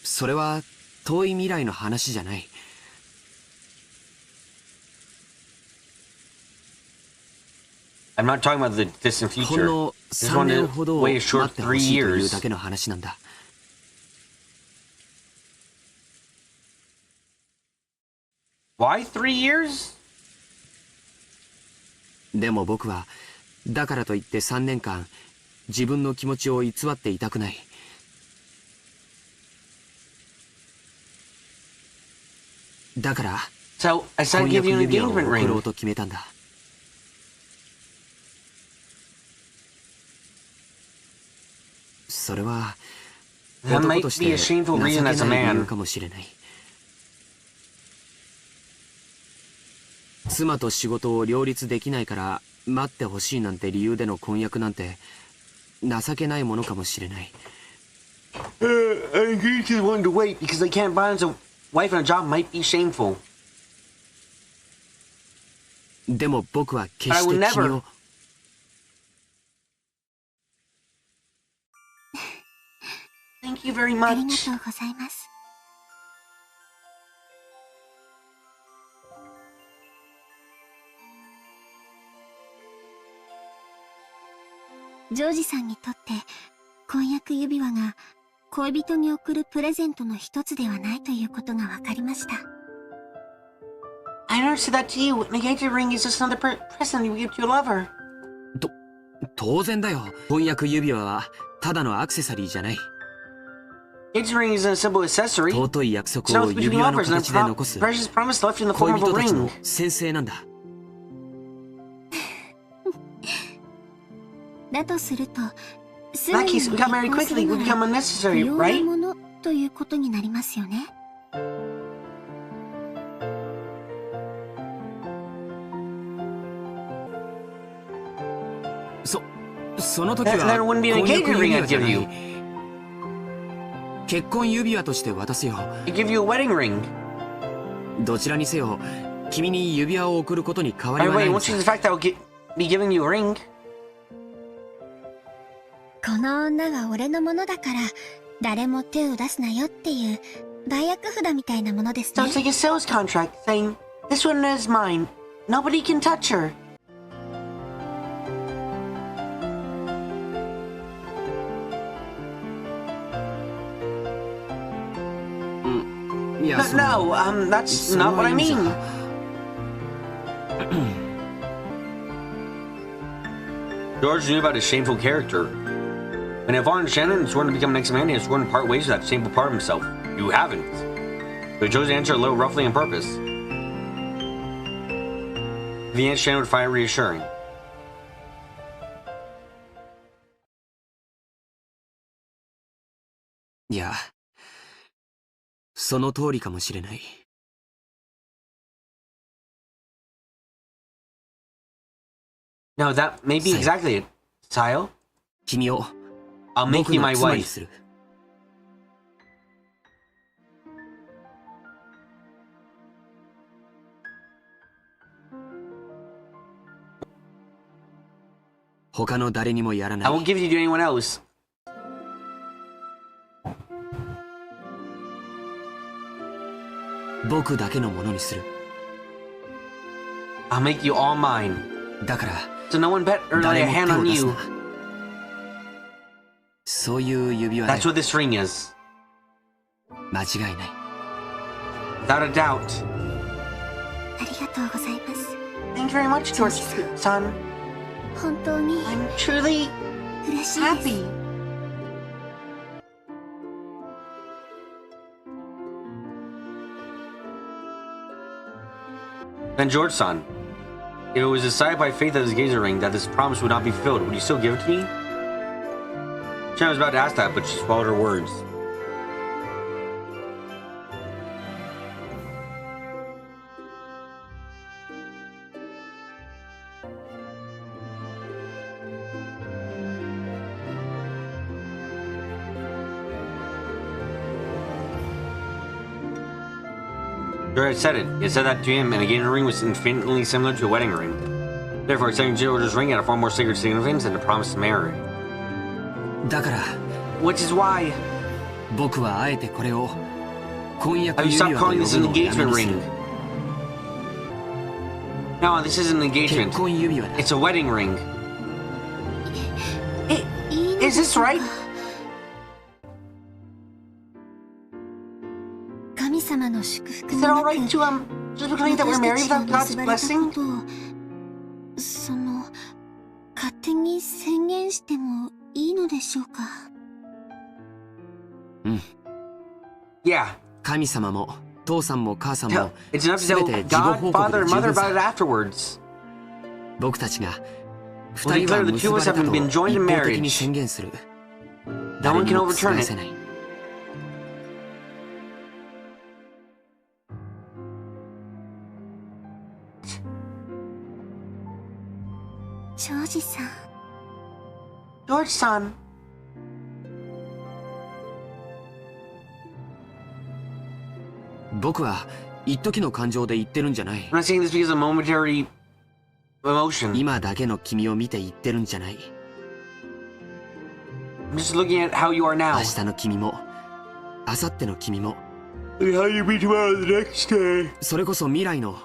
Speaker 4: それは遠い未来の話じゃない。
Speaker 6: I'm not talking about the distant
Speaker 4: ほん
Speaker 6: future.
Speaker 4: の
Speaker 6: I just
Speaker 4: 3
Speaker 6: want
Speaker 4: 年
Speaker 6: to
Speaker 4: ほどを
Speaker 6: wait a
Speaker 4: 待
Speaker 6: short
Speaker 4: ってほ
Speaker 6: 3
Speaker 4: しいという
Speaker 6: years.
Speaker 4: だけの話なんだ。
Speaker 6: Why 3 years?
Speaker 4: でも僕はだからといって3年間自分の気持ちを偽っていたくない。だから
Speaker 6: So I decided
Speaker 4: 婚
Speaker 6: to give
Speaker 4: 約
Speaker 6: you an
Speaker 4: 指輪を
Speaker 6: engagement
Speaker 4: 贈ろ
Speaker 6: ring.
Speaker 4: うと決めたんだ。それは
Speaker 6: That
Speaker 4: 男
Speaker 6: might
Speaker 4: として
Speaker 6: be a
Speaker 4: 情
Speaker 6: shameful
Speaker 4: け
Speaker 6: reason
Speaker 4: ない
Speaker 6: as a
Speaker 4: 理由
Speaker 6: man.
Speaker 4: かもしれない。妻と仕事を両立できないから待ってほしいなんて理由での婚約なんて情けないものかもしれない。
Speaker 6: I agree to wanting to wait because I can't balance a wife and a job might be shameful.
Speaker 4: でも僕は決
Speaker 6: I
Speaker 4: し
Speaker 6: would
Speaker 4: て
Speaker 6: never.
Speaker 4: 君を
Speaker 6: Thank you very
Speaker 5: ありが
Speaker 6: much.
Speaker 5: とうございます。ジョージさんにとって婚約指輪が恋人に贈るプレゼントの一つではないということが分かりました。
Speaker 6: I understood that to you. An engagement ring is just another present you give to your lover.
Speaker 4: 当然だよ。婚約指輪はただのアクセサリーじゃない。
Speaker 6: Engagement ring isn't a simple accessory.
Speaker 4: 尊い約
Speaker 6: It's
Speaker 4: 束
Speaker 6: not
Speaker 4: を
Speaker 6: between
Speaker 4: 指輪の
Speaker 6: lovers, and
Speaker 4: 形
Speaker 6: it's
Speaker 4: で
Speaker 6: not
Speaker 4: 残す
Speaker 6: precious promise left in the
Speaker 4: 恋
Speaker 6: form of a
Speaker 4: 人たち
Speaker 6: ring.
Speaker 4: の宣誓なんだ。
Speaker 5: だとすると、す
Speaker 6: In
Speaker 5: ぐ
Speaker 6: that
Speaker 5: に
Speaker 6: case, we
Speaker 5: 結
Speaker 6: got married
Speaker 5: 婚す
Speaker 6: quickly.
Speaker 5: る
Speaker 6: We
Speaker 5: な
Speaker 6: become
Speaker 5: ら不
Speaker 6: unnecessary,
Speaker 5: 要な
Speaker 6: right?
Speaker 5: ものということになりますよね。
Speaker 4: その時は
Speaker 6: That wouldn't be an
Speaker 4: 婚約
Speaker 6: engagement ring
Speaker 4: 指
Speaker 6: I'd
Speaker 4: 輪じゃ
Speaker 6: give
Speaker 4: な
Speaker 6: you.
Speaker 4: い。結婚指輪として渡すよ。
Speaker 6: I'd give you a wedding ring.
Speaker 4: どちらにせよ君に指輪を贈ることに変わり
Speaker 6: By
Speaker 4: は
Speaker 6: the
Speaker 4: な
Speaker 6: way,
Speaker 4: い
Speaker 6: I
Speaker 4: の
Speaker 6: want you
Speaker 4: さ。
Speaker 6: to the fact that I'll be giving you a ring.
Speaker 5: この女は俺のものだから誰も手を出すなよっていう売約札みたいなものです
Speaker 6: So
Speaker 5: ね。
Speaker 6: it's like a sales contract saying, this one is mine. Nobody can touch her.
Speaker 4: いや
Speaker 6: But
Speaker 4: その
Speaker 6: no, that's
Speaker 4: それ
Speaker 6: not what
Speaker 4: は
Speaker 6: I
Speaker 4: いいんじゃ
Speaker 6: mean. George knew about his shameful character. When Yvonne and Shannon had sworn to become next man, he had sworn to part ways with that shameful part of himself. You haven't. But he chose to answer a little roughly on purpose. The end, Shannon would find it reassuring.
Speaker 4: いやその通りかもしれない。
Speaker 6: No, that may be exactly it. Sayo,
Speaker 4: 君を
Speaker 6: I'll make
Speaker 4: 僕
Speaker 6: you
Speaker 4: の
Speaker 6: my
Speaker 4: 妻に
Speaker 6: wife.
Speaker 4: する。他の誰にもやらな
Speaker 6: I
Speaker 4: い。
Speaker 6: won't give you to anyone else.
Speaker 4: 僕だけのものにする。
Speaker 6: I'll make you all mine.
Speaker 4: だから
Speaker 6: So no one bet or lay
Speaker 4: 誰
Speaker 6: a
Speaker 4: も
Speaker 6: hand
Speaker 4: 手を
Speaker 6: on
Speaker 4: 出す
Speaker 6: you.
Speaker 4: な。そういう指輪だ
Speaker 6: That's
Speaker 4: よ。
Speaker 6: what this ring is.
Speaker 4: 間違いない。
Speaker 6: Without a doubt.
Speaker 5: ありがとうございます。
Speaker 6: Thank you very much, George-san.
Speaker 5: 本当に
Speaker 6: I'm truly
Speaker 5: 嬉しいです。
Speaker 6: happy. Then George-san, if it was decided by fate that this geyser ring that this promise would not be fulfilled, would you still give it to me? Shannon was about to ask that, but she swallowed her words. George had said it. He had said that to him, and a geyser ring was infinitely similar to a wedding ring. Therefore, accepting George's ring had a far more sacred significance than the promise to marry.
Speaker 4: だから
Speaker 6: Which is why
Speaker 4: 僕はあえてこれを婚約
Speaker 6: have you
Speaker 4: 指
Speaker 6: stopped
Speaker 4: 輪と
Speaker 6: calling
Speaker 4: 呼
Speaker 6: this
Speaker 4: ぶ
Speaker 6: an
Speaker 4: のをやめ
Speaker 6: engagement
Speaker 4: にする
Speaker 6: ring? No, this isn't an
Speaker 4: 結
Speaker 6: engagement.
Speaker 4: 婚指輪だ
Speaker 6: It's a wedding ring.
Speaker 5: いいの
Speaker 6: Is this right?
Speaker 5: 神様の祝福
Speaker 6: Is it
Speaker 5: も
Speaker 6: all
Speaker 5: なく
Speaker 6: right to just believe that we're
Speaker 5: 私
Speaker 6: married
Speaker 5: た
Speaker 6: without
Speaker 5: ちが
Speaker 6: God's
Speaker 5: 結ばれた
Speaker 6: blessing?
Speaker 5: ことを勝手に宣言してもいいのでしょうか。
Speaker 6: Yeah.
Speaker 4: 神様も父さんも母さん
Speaker 6: Hell,
Speaker 4: も
Speaker 6: it's enough to
Speaker 4: 全
Speaker 6: tell
Speaker 4: て事後
Speaker 6: God,
Speaker 4: 報告
Speaker 6: Father,
Speaker 4: で
Speaker 6: and
Speaker 4: 十
Speaker 6: Mother
Speaker 4: 分
Speaker 6: about it
Speaker 4: さ
Speaker 6: afterwards.
Speaker 4: 僕たちが
Speaker 6: We'll
Speaker 4: 二人は
Speaker 6: declare the
Speaker 4: 結
Speaker 6: two
Speaker 4: ば
Speaker 6: of
Speaker 4: れ
Speaker 6: us
Speaker 4: た
Speaker 6: have
Speaker 4: と
Speaker 6: been
Speaker 4: 一
Speaker 6: joined in
Speaker 4: 方的に
Speaker 6: marriage.
Speaker 4: 宣言する
Speaker 6: No
Speaker 4: 誰
Speaker 6: one
Speaker 4: に
Speaker 6: can
Speaker 4: も
Speaker 6: overturn
Speaker 4: 覆
Speaker 6: it.
Speaker 4: せない
Speaker 5: ジョージさん、
Speaker 6: George-san.
Speaker 4: 僕は一時の感情で言ってるんじゃない
Speaker 6: I'm not saying this because of momentary emotion.
Speaker 4: 今だけの君を見て言ってるんじゃない
Speaker 6: I'm just looking at how you are
Speaker 4: 明
Speaker 6: now.
Speaker 4: 日の君も明後日の君も
Speaker 6: And how you be tomorrow the next day.
Speaker 4: それこそ未来の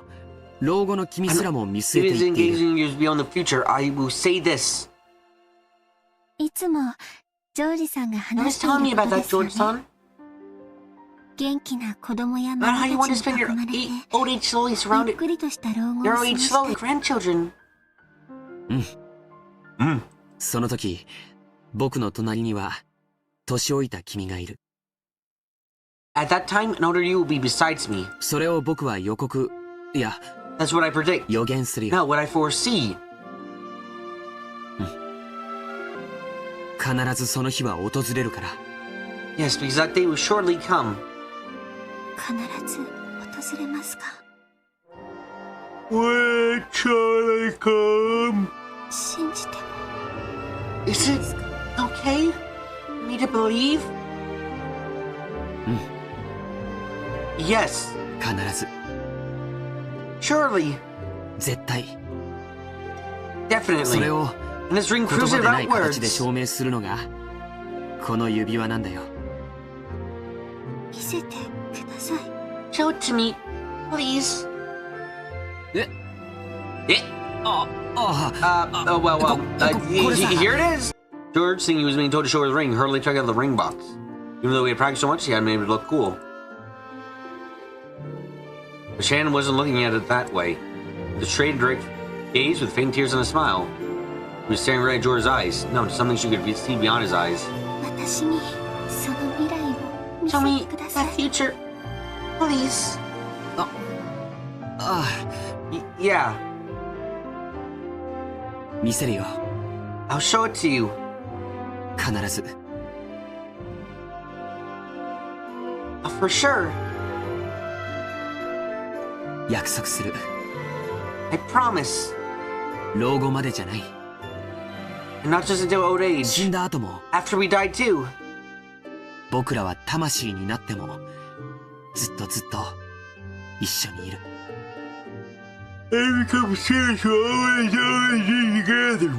Speaker 4: 老後の君すらも見
Speaker 6: It
Speaker 4: 据えて
Speaker 6: is
Speaker 4: 言っている
Speaker 6: engaging years beyond the future. I will say this.
Speaker 5: いつもジョージさんが
Speaker 6: You
Speaker 5: 話
Speaker 6: always
Speaker 5: して
Speaker 6: tell
Speaker 5: い
Speaker 6: me
Speaker 5: るこ
Speaker 6: about
Speaker 5: とで
Speaker 6: that,
Speaker 5: すよ
Speaker 6: George-san.
Speaker 5: ね。元気な子供や
Speaker 6: About
Speaker 5: 孫
Speaker 6: how you want to
Speaker 5: たち
Speaker 6: spend
Speaker 5: に
Speaker 6: your
Speaker 5: 囲まれて、
Speaker 6: old age slowly
Speaker 5: ゆっ
Speaker 6: surrounded
Speaker 5: くりとした老後を
Speaker 6: your
Speaker 5: 過
Speaker 6: old
Speaker 5: ご
Speaker 6: age
Speaker 5: し
Speaker 6: slowly
Speaker 5: て、
Speaker 6: grandchildren.
Speaker 4: その時僕の隣には年老いた君がいる
Speaker 6: At that time, an older you will be besides me.
Speaker 4: それを僕は予告いや
Speaker 6: That's what I predict.
Speaker 4: 予言するよ
Speaker 6: No, what I foresee.
Speaker 4: 必ずその日は訪れるから
Speaker 6: Yes, because that day will shortly come.
Speaker 5: 必ず訪れますか。
Speaker 2: When shall I come?
Speaker 5: 信じても
Speaker 6: Is it okay for me to believe? Yes,
Speaker 4: 必ず
Speaker 6: surely,
Speaker 4: 絶対
Speaker 6: definitely.
Speaker 4: それを
Speaker 6: And this ring
Speaker 4: 言
Speaker 6: proves
Speaker 4: 葉
Speaker 6: it
Speaker 4: でない
Speaker 6: without
Speaker 4: 形で
Speaker 6: words.
Speaker 4: 証明するのがこの指輪なんだよ
Speaker 5: 見せてください。
Speaker 6: Show it to me, please.
Speaker 4: え
Speaker 6: Eh?
Speaker 4: ああ
Speaker 6: Here it is. George, thinking he was being told to show her the ring, hurriedly took out the ring box. Even though he had practiced so much, he hadn't made it look cool. But Shannon wasn't looking at it that way. With a straight, direct gaze with faint tears and a smile. He was staring right at George's eyes. No, something she could see beyond his eyes.
Speaker 5: 私にその未来を見
Speaker 6: Show
Speaker 5: せ
Speaker 6: me
Speaker 5: てくださ
Speaker 6: that
Speaker 5: い。
Speaker 6: future, please.
Speaker 4: ああ
Speaker 6: Yeah,
Speaker 4: 見せるよ
Speaker 6: I'll show it to you.
Speaker 4: 必ず
Speaker 6: For sure.
Speaker 4: 約束する
Speaker 6: I promise.
Speaker 4: 老後までじゃない
Speaker 6: And not just until old
Speaker 4: 死
Speaker 6: age.
Speaker 4: んだ後も
Speaker 6: After we die too.
Speaker 4: 僕らは魂になってもずっとずっと一緒にいる
Speaker 2: I become serious always be together.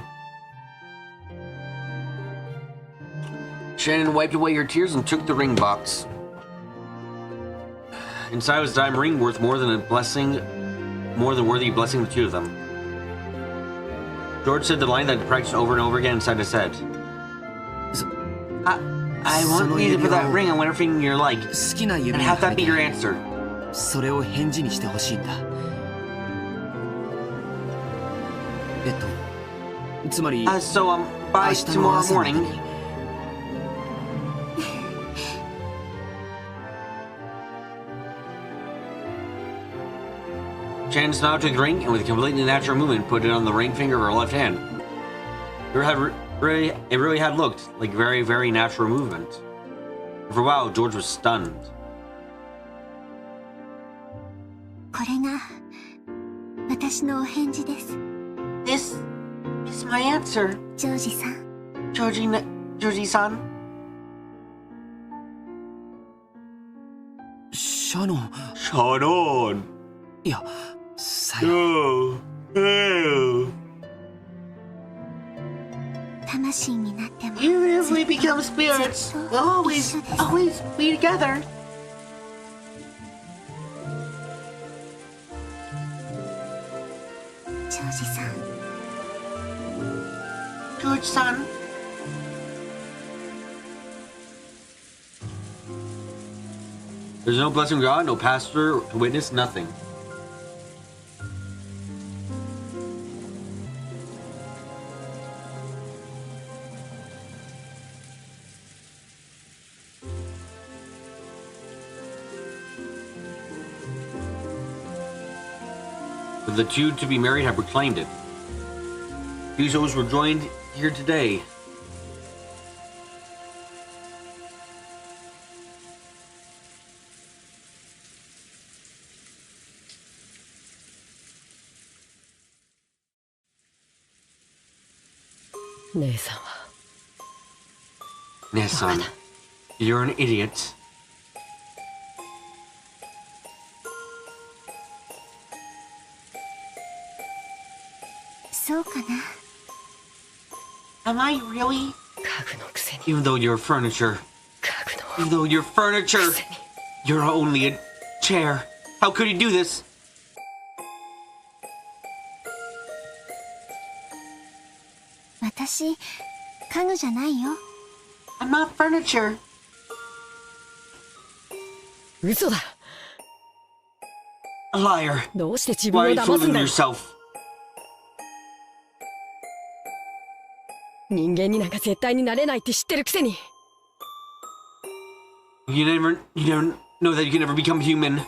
Speaker 6: Shannon wiped away her tears and took the ring box. Inside was a diamond ring worth more than worthy of blessing the two of them. George said the line that he practiced over and over again inside his head. I want you to put that ring on whatever finger you like,
Speaker 4: 好きな指
Speaker 6: and
Speaker 4: に
Speaker 6: have
Speaker 4: は
Speaker 6: that
Speaker 4: め
Speaker 6: be
Speaker 4: て
Speaker 6: your answer.
Speaker 4: それを返事にしてほしいんだつまり
Speaker 6: So, by
Speaker 4: 明日の
Speaker 6: tomorrow
Speaker 4: 朝まで
Speaker 6: morning.
Speaker 4: に
Speaker 6: Shannon smiled to the ring and with a completely natural movement put it on the ring finger of her left hand. It really had looked like very, very natural movement. For a while, George was stunned.
Speaker 5: これが私のお返事です。
Speaker 6: This is my answer,
Speaker 5: ジョージさん。
Speaker 6: Georgie-san.
Speaker 4: シャノン
Speaker 6: Shannon.
Speaker 4: いやさよ
Speaker 6: Oh.
Speaker 5: 魂になっても
Speaker 6: Even if we become spirits, we'll always be together.
Speaker 5: ジョージさん。
Speaker 6: George-san. There's no blessing of God, no pastor to witness, nothing. But the two to be married have proclaimed it. Two souls were joined here today. Nessan, you're an idiot.
Speaker 5: そうかな。
Speaker 6: Am I really? Even though you're furniture. Even though you're furniture. You're only a chair. How could you do this?
Speaker 5: 私、家具じゃないよ。
Speaker 6: I'm not furniture.
Speaker 8: 嘘だ。
Speaker 6: A liar.
Speaker 8: どうして自分
Speaker 6: Why
Speaker 8: を
Speaker 6: are you
Speaker 8: 騙すん
Speaker 6: fooling
Speaker 8: だ。
Speaker 6: yourself?
Speaker 8: 人間になんか絶対になれないって知ってるくせに。
Speaker 6: You never know that you can never become human.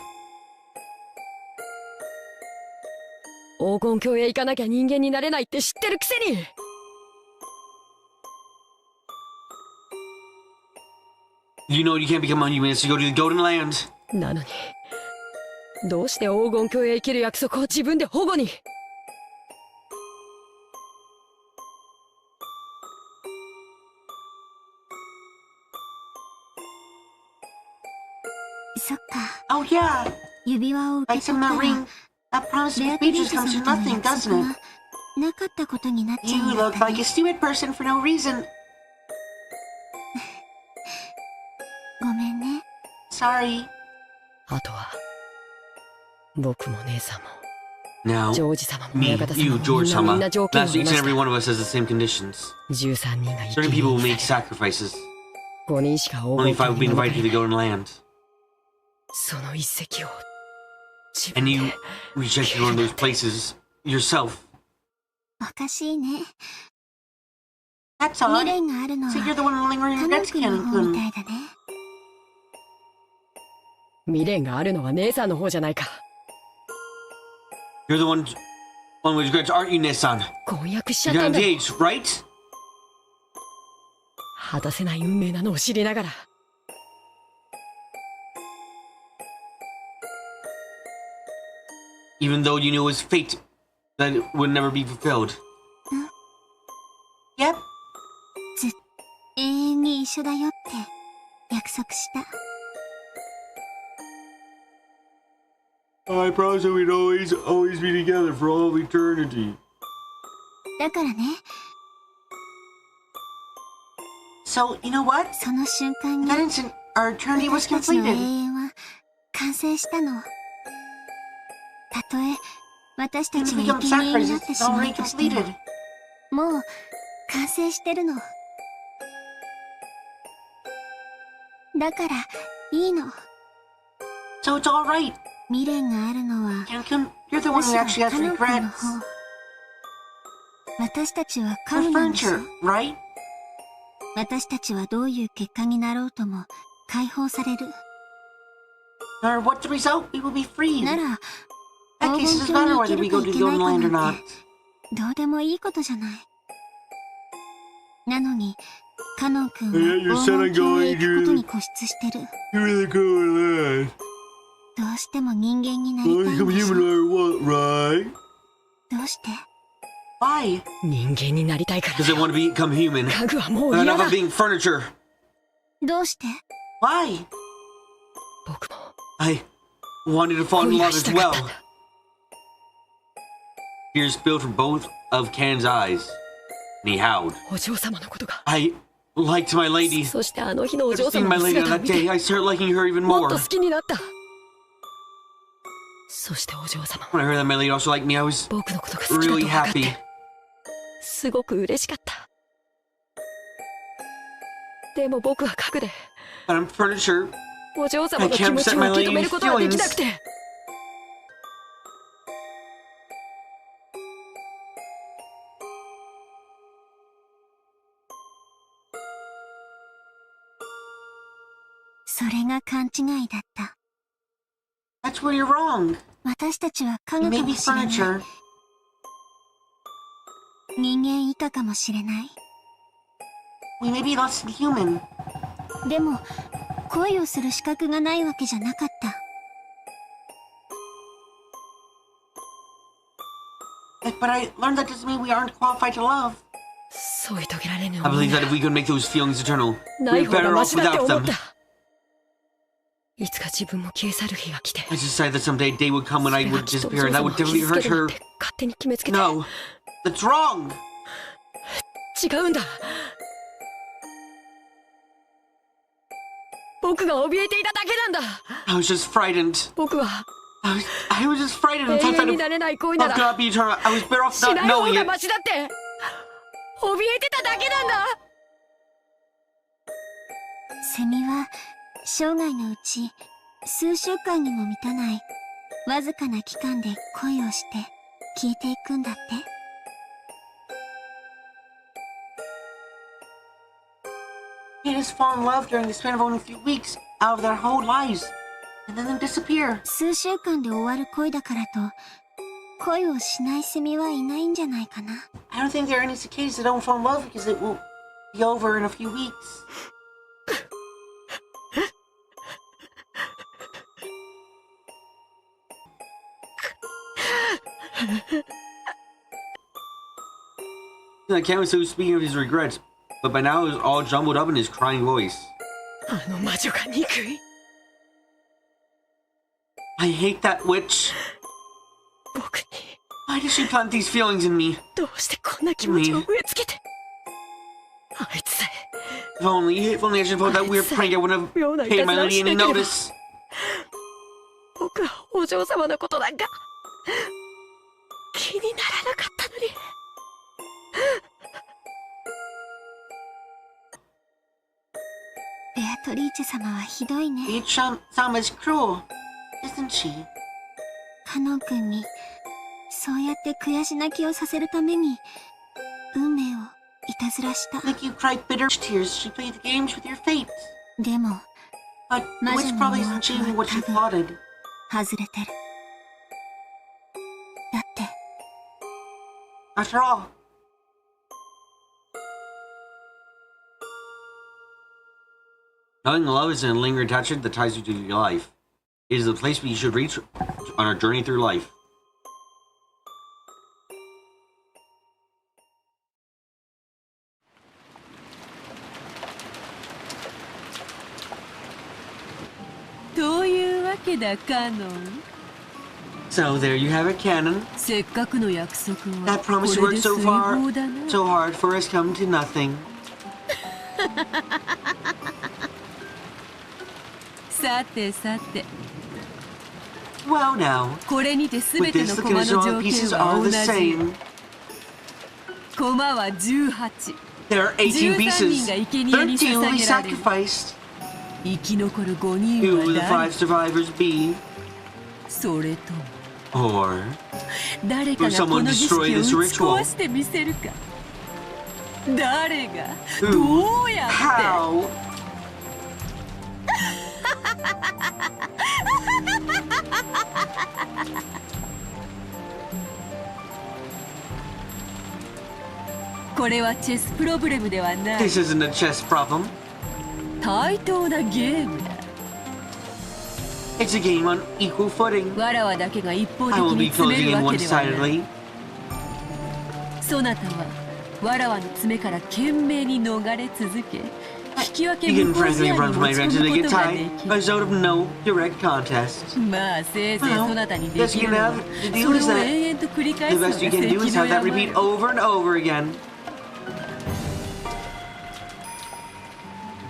Speaker 8: 黄金鏡へ行かなきゃ人間になれないって知ってるくせに。
Speaker 6: You know you can't become unhuman unless you go to the Golden Land.
Speaker 8: なのに、どうして黄金鏡へ生きる約束を自分で保護に。
Speaker 5: そっか。
Speaker 6: Oh yeah.
Speaker 5: 指輪を受
Speaker 6: Like
Speaker 5: け取
Speaker 6: some
Speaker 5: った
Speaker 6: that
Speaker 5: ら
Speaker 6: ring. That promise
Speaker 5: レア
Speaker 6: to
Speaker 5: プ
Speaker 6: be
Speaker 5: リー
Speaker 6: speeches
Speaker 5: ト
Speaker 6: comes
Speaker 5: 様
Speaker 6: to
Speaker 5: との
Speaker 6: nothing,
Speaker 5: 約
Speaker 6: doesn't
Speaker 5: 束
Speaker 6: it?
Speaker 5: がなかったことになっちゃうん
Speaker 6: You
Speaker 5: だっ
Speaker 6: look
Speaker 5: た
Speaker 6: like
Speaker 5: ね。
Speaker 6: a stupid person for no reason.
Speaker 5: ごめんね。
Speaker 6: Sorry.
Speaker 8: あとは、僕も姉さんも、
Speaker 6: Now,
Speaker 8: ジョージ様も
Speaker 6: me,
Speaker 8: 親方様
Speaker 6: you,
Speaker 8: も
Speaker 6: George
Speaker 8: みんな
Speaker 6: Sama,
Speaker 8: 条件を
Speaker 6: last
Speaker 8: 得
Speaker 6: each
Speaker 8: ま
Speaker 6: and
Speaker 8: し
Speaker 6: every
Speaker 8: た。
Speaker 6: one of us has the same conditions.
Speaker 8: 13人が生
Speaker 6: Certain
Speaker 8: き
Speaker 6: people will
Speaker 8: に
Speaker 6: make sacrifices.
Speaker 8: 5人しか黄
Speaker 6: Only
Speaker 8: 金
Speaker 6: 5 will
Speaker 8: 鏡
Speaker 6: be
Speaker 8: に
Speaker 6: invited to the
Speaker 8: 残り
Speaker 6: Golden Land.
Speaker 8: その一石を自
Speaker 6: And
Speaker 8: 分
Speaker 6: you
Speaker 8: で
Speaker 6: rejected one of those places yourself.
Speaker 5: おかしいね。
Speaker 6: That's
Speaker 5: 未
Speaker 6: odd.
Speaker 5: 練があるのは
Speaker 6: So you're the one lingering
Speaker 5: カノン
Speaker 6: regrets,
Speaker 5: 君の方み
Speaker 6: Canon.
Speaker 5: たいだね。
Speaker 8: 未練があるのは姉さんの方じゃないか。
Speaker 6: You're the one with regrets, aren't you, Nissan?
Speaker 8: 婚約しちゃ
Speaker 6: You
Speaker 8: った
Speaker 6: got
Speaker 8: んだ。
Speaker 6: engaged, right?
Speaker 8: 果たせない運命なのを知りながら。
Speaker 6: Even though you knew it was fate that it would never be fulfilled. Yep.
Speaker 5: 永遠に一緒だよって約束した。
Speaker 6: I promised that we'd always be together for all of eternity.
Speaker 5: だからね、
Speaker 6: So, you know what?
Speaker 5: その瞬間に
Speaker 6: That instant, our eternity was
Speaker 5: 私たちの永
Speaker 6: completed.
Speaker 5: 遠は完成したの。たとえ私た
Speaker 6: Even
Speaker 5: ち
Speaker 6: if we
Speaker 5: が
Speaker 6: become
Speaker 5: 生贄にな
Speaker 6: sacrifices,
Speaker 5: って
Speaker 6: it's
Speaker 5: しま
Speaker 6: already
Speaker 5: うとしても、
Speaker 6: completed.
Speaker 5: もう完成してるの。だからいいの。
Speaker 6: So it's alright.
Speaker 5: 未練があるのは
Speaker 6: Cancun, you're the one
Speaker 5: むし
Speaker 6: who
Speaker 5: ろ
Speaker 6: actually has
Speaker 5: カノン君の
Speaker 6: regrets.
Speaker 5: 方。私たちは
Speaker 6: The
Speaker 5: 神なんでしょ。
Speaker 6: furniture, right?
Speaker 5: 私たちはどういう結果になろうとも解放される。
Speaker 6: No matter what the result, we will be freed.
Speaker 5: なら、
Speaker 6: That
Speaker 5: 黄
Speaker 6: case
Speaker 5: 金
Speaker 6: doesn't
Speaker 5: 鏡
Speaker 6: matter
Speaker 5: に
Speaker 6: whether
Speaker 5: 行
Speaker 6: we
Speaker 5: け
Speaker 6: go
Speaker 5: る
Speaker 6: to
Speaker 5: か
Speaker 6: the
Speaker 5: 行け
Speaker 6: golden
Speaker 5: ないか
Speaker 6: land or
Speaker 5: なん
Speaker 6: not.
Speaker 5: て、どうでもいいことじゃない。なのに、カノン君は
Speaker 2: Yeah, you
Speaker 5: 黄
Speaker 2: said
Speaker 5: 金
Speaker 2: I'm
Speaker 5: 鏡へ
Speaker 2: going
Speaker 5: 行くことに
Speaker 2: to.
Speaker 5: 固執してる。
Speaker 2: You really go with that.
Speaker 5: どうしても人間になり
Speaker 2: I
Speaker 5: たい
Speaker 2: become
Speaker 5: んでしょ。
Speaker 2: human or what, right?
Speaker 5: どうして？
Speaker 6: Why?
Speaker 8: 人間になりたいから
Speaker 1: Because they want to become human.
Speaker 8: 家具はもう
Speaker 1: Enough
Speaker 8: 嫌だ
Speaker 1: of being furniture.
Speaker 5: どうして？
Speaker 6: Why?
Speaker 8: 僕も
Speaker 1: I wanted to fall in
Speaker 8: 恋が
Speaker 1: love
Speaker 8: し
Speaker 1: as
Speaker 8: たかっ
Speaker 1: well.
Speaker 8: たんだ
Speaker 1: Tears spilled from both of Ken's eyes, and he howled.
Speaker 8: お嬢様のことが
Speaker 1: I liked my lady.
Speaker 8: そしてあの日のお
Speaker 1: I've
Speaker 8: 嬢
Speaker 1: seen
Speaker 8: 様
Speaker 1: my
Speaker 8: の
Speaker 1: lady on
Speaker 8: 姿を
Speaker 1: that
Speaker 8: 見
Speaker 1: day.
Speaker 8: て
Speaker 1: I started liking her even
Speaker 8: もっ
Speaker 1: more.
Speaker 8: と好きになったそしてお嬢様
Speaker 1: When I heard that my lady also liked me, I was
Speaker 8: 僕のことが好きだと
Speaker 1: really
Speaker 8: 分かっ
Speaker 1: happy.
Speaker 8: てすごく嬉しかったでも僕は家具で
Speaker 1: But I'm furniture.
Speaker 8: お嬢様の気持ちを受け止めることはできなくて
Speaker 5: それが勘違いだった。
Speaker 6: That's where you're wrong.
Speaker 5: 私たちは家
Speaker 6: You
Speaker 5: 具
Speaker 6: may
Speaker 5: か
Speaker 6: be
Speaker 5: もしれない。
Speaker 6: furniture.
Speaker 5: 人間以下かもしれない。
Speaker 6: We may be less than human.
Speaker 5: でも、恋をする資格がないわけじゃなかった。
Speaker 6: But I learned that doesn't mean we aren't qualified to love.
Speaker 8: 添い遂げられぬ
Speaker 1: I
Speaker 8: 思い
Speaker 1: believe
Speaker 8: な
Speaker 1: that if we could make those feelings eternal,
Speaker 8: ない
Speaker 1: we're
Speaker 8: 方が
Speaker 1: better
Speaker 8: マ
Speaker 1: off
Speaker 8: シだって
Speaker 1: without
Speaker 8: 思っ
Speaker 1: them.
Speaker 8: たいつか自分も消え去る日が来て
Speaker 1: I just decided that someday a day would come when I
Speaker 8: それが
Speaker 1: would
Speaker 8: きっとお
Speaker 1: disappear,
Speaker 8: 嬢
Speaker 1: and that
Speaker 8: 様を
Speaker 1: would
Speaker 8: 傷
Speaker 1: definitely
Speaker 8: つけ
Speaker 1: hurt
Speaker 8: るなん
Speaker 1: her.
Speaker 8: て勝手に決めつけて
Speaker 1: No, that's wrong.
Speaker 8: 違うんだ僕が怯えていただけなんだ
Speaker 1: I was just frightened.
Speaker 8: 僕は
Speaker 1: I was just frightened
Speaker 8: 永
Speaker 1: and thought
Speaker 8: 遠
Speaker 1: that
Speaker 8: に
Speaker 1: if
Speaker 8: なれない恋な
Speaker 1: love
Speaker 8: ら
Speaker 1: could not be eternal, I was better off
Speaker 8: し
Speaker 1: not
Speaker 8: ない方
Speaker 1: knowing
Speaker 8: が
Speaker 1: it.
Speaker 8: マシだって怯えてただけなんだ
Speaker 5: セミは生涯のうち数週間にも満たないわずかな期間で恋をして消えていくんだって。
Speaker 6: They just fall in love during the span of only a few weeks out of their whole lives, and then they disappear.
Speaker 5: 数週間で終わる恋だからと恋をしないセミはいないんじゃないかな。
Speaker 6: I don't think there are any cicadas that don't fall in love because it will be over in a few weeks.
Speaker 1: I can't was so speaking of his regrets, but by now it was all jumbled up in his crying voice.
Speaker 8: あの魔女が憎い
Speaker 1: I hate that witch.
Speaker 8: 僕に
Speaker 1: Why did she plant these feelings in me?
Speaker 8: どうしてこんな気持ちを植え付けてあいつさえ
Speaker 1: If only I should put that weird prank, I wouldn't have
Speaker 8: 妙ない
Speaker 1: paid
Speaker 8: た
Speaker 1: my
Speaker 8: ずらを
Speaker 1: lady
Speaker 8: し
Speaker 1: any
Speaker 8: なければ
Speaker 1: notice.
Speaker 8: 僕はお嬢様のことなんか気にならなかったのに
Speaker 5: ベアトリーチェ様はひどいね。
Speaker 6: Beach Sama is cruel, isn't she?
Speaker 5: カノン君にそうやって悔し泣きをさせるために運命をいたずらした。
Speaker 6: Make you cry bitter tears. She played the games with your fate.
Speaker 5: でも
Speaker 6: But the witch probably isn't achieving what she plotted.
Speaker 5: 外れてる。だって
Speaker 6: After all,
Speaker 1: Knowing love is a lingering attachment that ties you to your life. It is the place we should reach on our journey through life. So there you have it, Canon.
Speaker 9: せっかくの約束は
Speaker 1: That promise
Speaker 9: こ
Speaker 1: worked
Speaker 9: れで
Speaker 1: so
Speaker 9: 遂
Speaker 1: far,
Speaker 9: 行だな。
Speaker 1: so hard for us come to nothing.
Speaker 9: さてさて、
Speaker 1: Well now,
Speaker 9: これにてすべ
Speaker 1: with
Speaker 9: て
Speaker 1: this
Speaker 9: の
Speaker 1: the
Speaker 9: 駒の
Speaker 1: conditional
Speaker 9: 条
Speaker 1: pieces
Speaker 9: 件は
Speaker 1: are
Speaker 9: 同
Speaker 1: the
Speaker 9: じ。
Speaker 1: same.
Speaker 9: 駒は18。
Speaker 1: There are 18
Speaker 9: 13
Speaker 1: pieces.
Speaker 9: 人が生贄に
Speaker 1: 13 will
Speaker 9: 捧
Speaker 1: be
Speaker 9: げられる。
Speaker 1: sacrificed.
Speaker 9: 生き残る5人
Speaker 1: Who
Speaker 9: は
Speaker 1: will the
Speaker 9: 誰？
Speaker 1: 5 survivors be?
Speaker 9: それとも
Speaker 1: Or
Speaker 9: 誰か
Speaker 1: Will
Speaker 9: がこ
Speaker 1: someone
Speaker 9: の儀式を
Speaker 1: destroy
Speaker 9: 打
Speaker 1: this
Speaker 9: ち
Speaker 1: ritual?
Speaker 9: 壊してみせるか。誰が
Speaker 1: Who?
Speaker 9: どうやって
Speaker 1: How?
Speaker 9: これはチェスプロブレムではない。
Speaker 1: This isn't a chess problem.
Speaker 9: 対等なゲームだ。
Speaker 1: It's a game on equal footing.
Speaker 9: わらわだけが一方的
Speaker 1: I will
Speaker 9: に
Speaker 1: be
Speaker 9: 詰め
Speaker 1: closing
Speaker 9: る
Speaker 1: in
Speaker 9: わけではない。
Speaker 1: one-sidedly.
Speaker 9: そなたはわらわの爪から懸命に逃れ続け、引き分け
Speaker 1: You
Speaker 9: 無
Speaker 1: can
Speaker 9: 効試
Speaker 1: frankly
Speaker 9: 合
Speaker 1: run
Speaker 9: に
Speaker 1: from
Speaker 9: 持
Speaker 1: my
Speaker 9: ち
Speaker 1: ranch
Speaker 9: 込
Speaker 1: and
Speaker 9: む
Speaker 1: they
Speaker 9: こ
Speaker 1: get
Speaker 9: とがで
Speaker 1: tied.
Speaker 9: き
Speaker 1: A
Speaker 9: る。
Speaker 1: result of no direct contest.
Speaker 9: まあせいぜい
Speaker 1: Well,
Speaker 9: そなたにで
Speaker 1: best
Speaker 9: き
Speaker 1: you
Speaker 9: るの
Speaker 1: can
Speaker 9: は
Speaker 1: have to
Speaker 9: そ
Speaker 1: do
Speaker 9: れ
Speaker 1: is
Speaker 9: を
Speaker 1: that
Speaker 9: 延々と繰り返
Speaker 1: the
Speaker 9: すのが
Speaker 1: best you
Speaker 9: 関
Speaker 1: can do
Speaker 9: の
Speaker 1: is have that
Speaker 9: 山
Speaker 1: repeat
Speaker 9: よ。
Speaker 1: over and over again.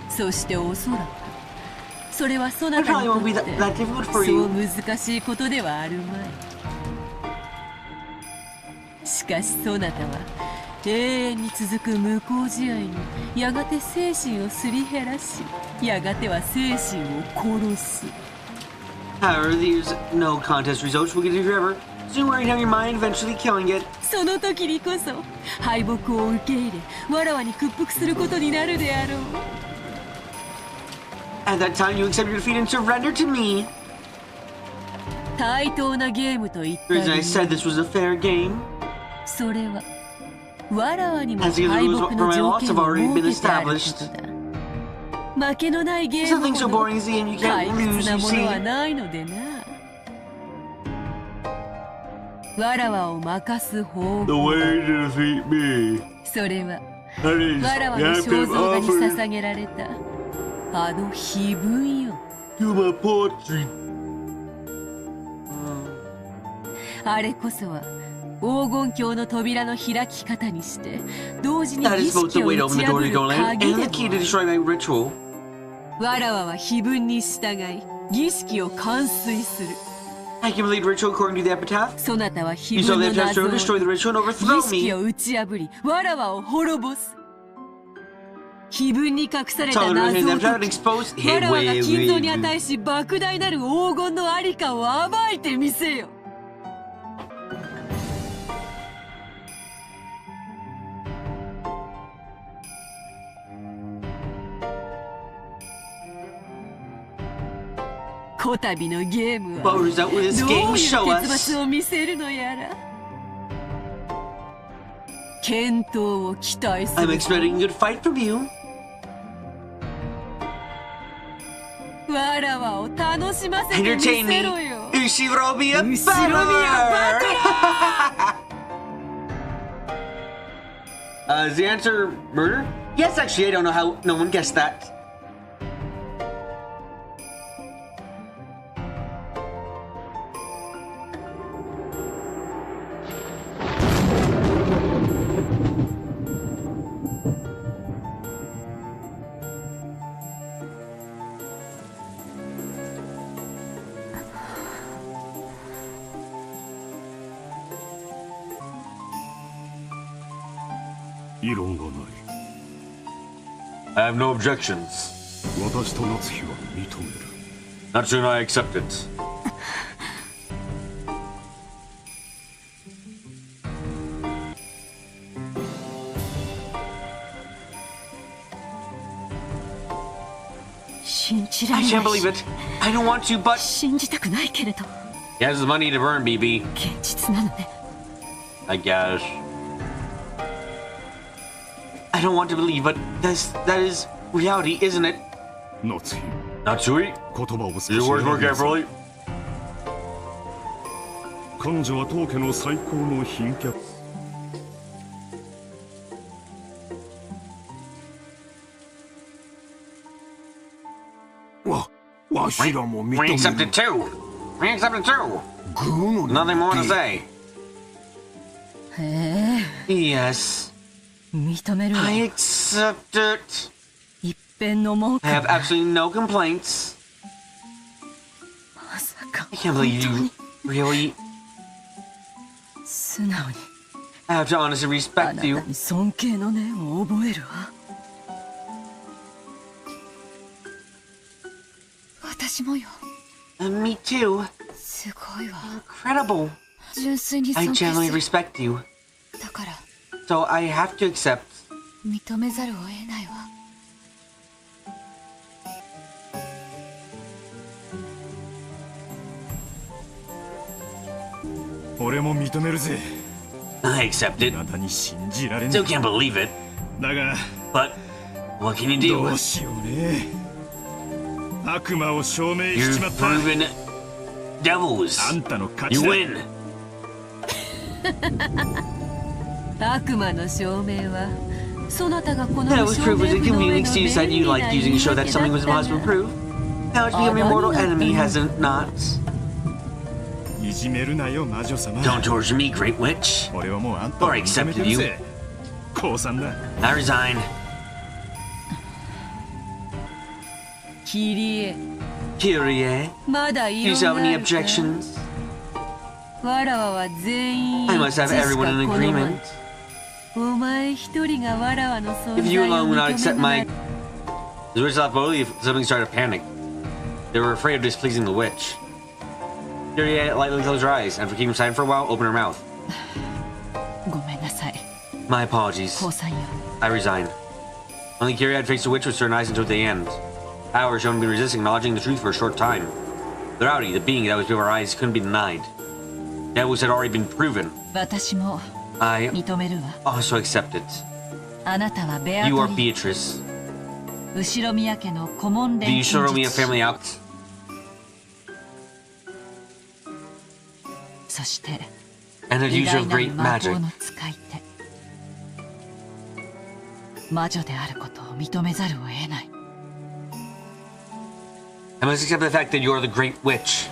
Speaker 9: そしておそらくそれはそな
Speaker 1: It
Speaker 9: たに
Speaker 1: probably
Speaker 9: と
Speaker 1: won't be
Speaker 9: っ
Speaker 1: that
Speaker 9: て
Speaker 1: difficult for
Speaker 9: そう
Speaker 1: you.
Speaker 9: 難しいことではあるまい。しかしそなたは永遠に続く無効試合にやがて精神をすり減らし、やがては精神を殺す。
Speaker 1: However, these no contest results will get you forever. Soon wearing down your mind, eventually killing it.
Speaker 9: その時にこそ敗北を受け入れ、わらわに屈服することになるであろう。
Speaker 1: At that time, you accept your defeat and surrender to me.
Speaker 9: 対等なゲームと言った
Speaker 1: The
Speaker 9: 理
Speaker 1: reason I
Speaker 9: 由
Speaker 1: said this was a fair game
Speaker 9: それはわらわにも
Speaker 1: As the
Speaker 9: 敗
Speaker 1: rules
Speaker 9: 北
Speaker 1: for
Speaker 9: の
Speaker 1: my
Speaker 9: 条
Speaker 1: loss
Speaker 9: 件
Speaker 1: have
Speaker 9: を
Speaker 1: already been
Speaker 9: 設けてあること
Speaker 1: established.
Speaker 9: だ。負けのないゲ
Speaker 1: There's
Speaker 9: ーム
Speaker 1: nothing so
Speaker 9: ほど
Speaker 1: boring as the game you
Speaker 9: 退
Speaker 1: can't
Speaker 9: 屈
Speaker 1: lose,
Speaker 9: な
Speaker 1: you
Speaker 9: ものは
Speaker 1: see.
Speaker 9: ないのでな。わらわを任す方
Speaker 2: The
Speaker 9: 法
Speaker 2: way to defeat me
Speaker 9: それは
Speaker 2: that is
Speaker 9: わらわ
Speaker 2: you
Speaker 9: の
Speaker 2: have
Speaker 9: 肖
Speaker 2: to
Speaker 9: 像画に
Speaker 2: offer
Speaker 9: 捧げられたあの碑文よ。
Speaker 2: to my portrait
Speaker 9: あれこそは黄金鏡の扉の開き方にして同時に
Speaker 1: That
Speaker 9: 儀
Speaker 1: is both
Speaker 9: 式
Speaker 1: the
Speaker 9: を
Speaker 1: way
Speaker 9: 打
Speaker 1: to open
Speaker 9: ち
Speaker 1: the door
Speaker 9: 破
Speaker 1: to
Speaker 9: る
Speaker 1: go land
Speaker 9: 鍵
Speaker 1: and
Speaker 9: で
Speaker 1: the key
Speaker 9: も
Speaker 1: to destroy my ritual.
Speaker 9: わらわは碑文に従い儀式を完遂する。
Speaker 1: I can complete ritual according to the epitaph.
Speaker 9: そなたは碑
Speaker 1: You saw
Speaker 9: 文
Speaker 1: the
Speaker 9: の
Speaker 1: epitaph
Speaker 9: 謎
Speaker 1: to
Speaker 9: を
Speaker 1: destroy the ritual and
Speaker 9: 儀
Speaker 1: overthrow
Speaker 9: 式
Speaker 1: me.
Speaker 9: を打ち破りわらわを滅ぼす。碑文に隠され
Speaker 1: Saw
Speaker 9: た
Speaker 1: the
Speaker 9: 謎
Speaker 1: ritual
Speaker 9: を
Speaker 1: and
Speaker 9: 解
Speaker 1: epitaph and
Speaker 9: き
Speaker 1: exposed.
Speaker 9: わらわが
Speaker 1: Hey,
Speaker 9: 金像に
Speaker 1: wait.
Speaker 9: 値し莫大なる黄金のありかを暴いてみせよ。こたびのゲームは
Speaker 1: What result will this
Speaker 9: どう
Speaker 1: game
Speaker 9: いう
Speaker 1: show
Speaker 9: 結
Speaker 1: us?
Speaker 9: 末を見せるのやら。健闘を期待す
Speaker 1: I'm
Speaker 9: る。
Speaker 1: expecting a good fight from you.
Speaker 9: わらわを楽しませてみ
Speaker 1: Entertain
Speaker 9: せ
Speaker 1: me.
Speaker 9: ろよ。
Speaker 1: Ushiromiya
Speaker 9: 後ろ見や
Speaker 1: Is the answer murder? Yes, actually, I don't know how no one guessed that. I have no objections.
Speaker 2: 私と夏日は認める
Speaker 1: Natsu and I accept it.
Speaker 9: 信じら
Speaker 1: I
Speaker 9: れ
Speaker 1: can't
Speaker 9: ない
Speaker 1: believe it. I don't want to, but
Speaker 9: 信じたくないけれど
Speaker 1: he has the money to burn, BB.
Speaker 9: 現実なのね。
Speaker 1: I guess. I don't want to believe, but that is reality, isn't it?
Speaker 2: 夏日
Speaker 1: Natsui,
Speaker 2: 言葉を少し
Speaker 1: use your words more
Speaker 2: 選びなさい
Speaker 1: carefully.
Speaker 2: 彼女は当家の最高の賓客わしらも認
Speaker 1: We
Speaker 2: め
Speaker 1: accept
Speaker 2: る
Speaker 1: it too. We accept it too.
Speaker 2: グーの
Speaker 1: Nothing more to say.
Speaker 9: へえ
Speaker 1: Yes,
Speaker 9: 認めるわ。
Speaker 1: I accept it.
Speaker 9: 一遍の文句
Speaker 1: I
Speaker 9: は
Speaker 1: have absolutely no complaints.
Speaker 9: まさか
Speaker 1: I can't
Speaker 9: 本
Speaker 1: believe
Speaker 9: 当
Speaker 1: you
Speaker 9: に
Speaker 1: really.
Speaker 9: 素直に
Speaker 1: I have to honestly
Speaker 9: あ
Speaker 1: respect
Speaker 9: なた
Speaker 1: you.
Speaker 9: に尊敬の念を覚えるわ。私もよ。
Speaker 1: And me too.
Speaker 9: すごいわ。
Speaker 1: Incredible.
Speaker 9: 純粋に
Speaker 1: I
Speaker 9: 尊敬
Speaker 1: genuinely
Speaker 9: する。
Speaker 1: respect you.
Speaker 9: だから
Speaker 1: So I have to accept.
Speaker 9: 認めざるを得ないわ。
Speaker 3: 俺も認めるぜ。
Speaker 1: I accept it.
Speaker 3: あなたに信じられな
Speaker 1: Still
Speaker 3: い。
Speaker 1: can't believe it.
Speaker 3: だが
Speaker 1: But what can you
Speaker 3: ど
Speaker 1: do?
Speaker 3: うしようね。悪魔を証明し
Speaker 1: You've
Speaker 3: ちまった。
Speaker 1: proven devils.
Speaker 3: あんたの勝
Speaker 1: You
Speaker 3: ちだ。
Speaker 1: win.
Speaker 9: 悪魔の証明はそなたがこの
Speaker 1: That was
Speaker 9: 証
Speaker 1: proof
Speaker 9: 明
Speaker 1: was a
Speaker 9: 不能へ
Speaker 1: convenient
Speaker 9: の
Speaker 1: excuse that
Speaker 9: 便
Speaker 1: you
Speaker 9: 利な
Speaker 1: liked
Speaker 9: 言
Speaker 1: using
Speaker 9: い
Speaker 1: to show
Speaker 9: 訳
Speaker 1: that
Speaker 9: だ
Speaker 1: something
Speaker 9: っ
Speaker 1: was
Speaker 9: た
Speaker 1: impossible to
Speaker 9: が
Speaker 1: prove. Now it's become your mortal enemy, has it not?
Speaker 3: いじめるなよ魔女様。
Speaker 1: Don't torture me, Great Witch.
Speaker 3: 俺はもうあんたを
Speaker 1: Or
Speaker 3: 認め
Speaker 1: accepted
Speaker 3: てる
Speaker 1: you.
Speaker 3: ぜ。降参だ。
Speaker 1: I resign.
Speaker 9: キリエ
Speaker 1: Kyrie,
Speaker 9: まだい
Speaker 1: do
Speaker 9: ろ
Speaker 1: you
Speaker 9: ん
Speaker 1: have
Speaker 9: な
Speaker 1: any
Speaker 9: あるか
Speaker 1: objections?
Speaker 9: わらわは全員
Speaker 1: I must have
Speaker 9: 一致しか
Speaker 1: everyone in
Speaker 9: 好まない
Speaker 1: agreement.
Speaker 9: お前一人がわらわの存
Speaker 1: If you
Speaker 9: 在を
Speaker 1: alone would not
Speaker 9: 認
Speaker 1: accept
Speaker 9: め
Speaker 1: my...
Speaker 9: ない
Speaker 1: The witch thought boldly if something started to panic. They were afraid of displeasing the witch. Kyrie lightly closed her eyes, and for keeping silent for a while, opened her mouth.
Speaker 9: ごめんなさい
Speaker 1: My apologies.
Speaker 9: 降参よ
Speaker 1: I resign. Only Kyrie had faced the witch with stern eyes until the end. However, she had been resisting acknowledging the truth for a short time. The rowdy, the being that was before her eyes, couldn't be denied. Devils had already been proven.
Speaker 9: 私も
Speaker 1: I
Speaker 9: 認めるわ
Speaker 1: also accept it.
Speaker 9: あなたはベア
Speaker 1: You
Speaker 9: ト
Speaker 1: are
Speaker 9: リー
Speaker 1: Beatrice.
Speaker 9: 後ろ宮家の顧問
Speaker 1: The
Speaker 9: 錬金
Speaker 1: Shoromiya
Speaker 9: 術師
Speaker 1: family out.
Speaker 9: そして
Speaker 1: And the
Speaker 9: 偉
Speaker 1: user
Speaker 9: 大
Speaker 1: of
Speaker 9: なる
Speaker 1: great
Speaker 9: 魔
Speaker 1: magic.
Speaker 9: 法の使い手魔女であることを認めざるを得ない
Speaker 1: I must accept the fact that you are the great witch.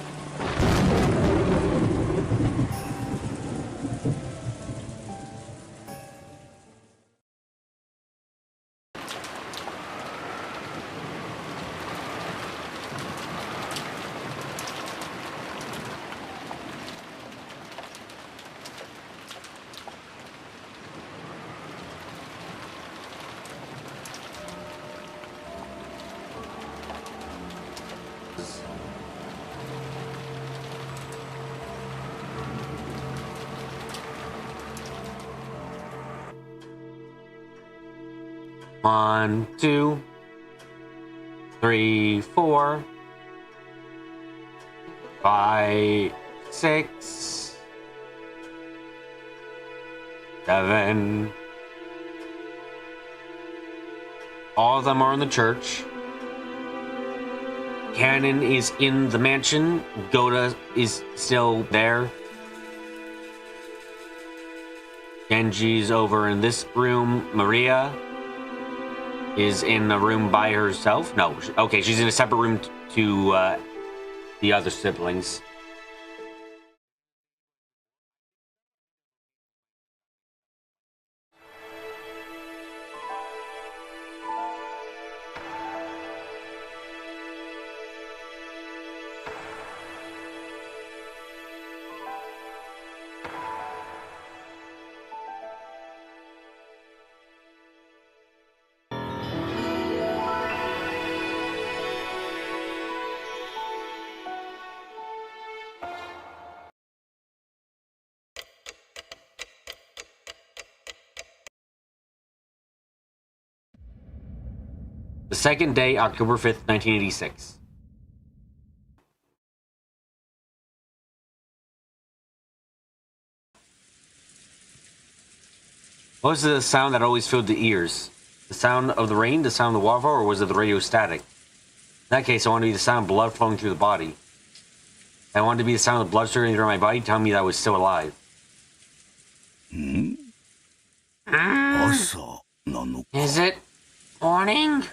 Speaker 1: One, 2, 3, 4, 5, 6, 7. All of them are in the church. Cannon is in the mansion. Goda is still there. Genji's over in this room. Maria is in a room by herself. No, okay, she's in a separate room to the other siblings. The second day, October 5th, 1986. What was the sound that always filled the ears? The sound of the rain, the sound of the waterfall, or was it the radio static? In that case, I wanted to be the sound of blood flowing through the body. I wanted to be the sound of blood circulating through my body, telling me that I was still alive.
Speaker 2: 朝なのか。
Speaker 1: Is it morning?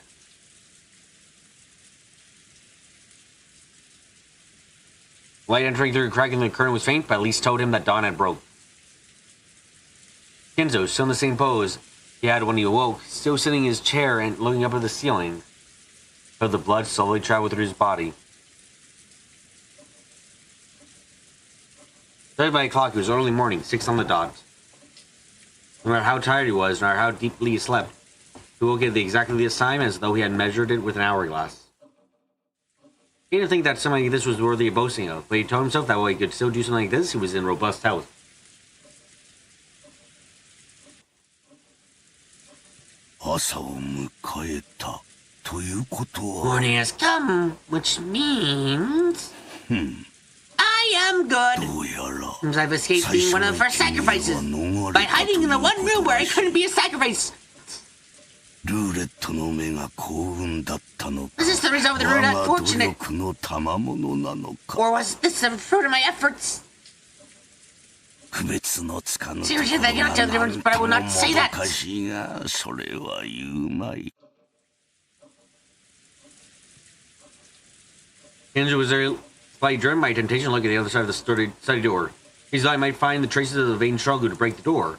Speaker 1: Light entering through a crack in the curtain was faint, but at least told him that dawn had broke. Kenzo, still in the same pose he had when he awoke, still sitting in his chair and looking up at the ceiling. Felt the blood slowly travel through his body. Judged by a clock, it was early morning, 6 on the dot. No matter how tired he was, no matter how deeply he slept, he woke at exactly this time as though he had measured it with an hourglass. He didn't think that something like this was worthy of boasting of, but he told himself that while he could still do something like this, he was in robust health. Morning has come, which means... I am good. Seems I've escaped being one of the first sacrifices by hiding in the one room where I couldn't be a sacrifice. Is this the result of the roulette fortunate? Or was this the fruit of my efforts? Seriously, I cannot tell the difference, but I will not say that. Kenji was very slightly driven by temptation to look at the other side of the study door. He thought he might find the traces of the vain struggle to break the door.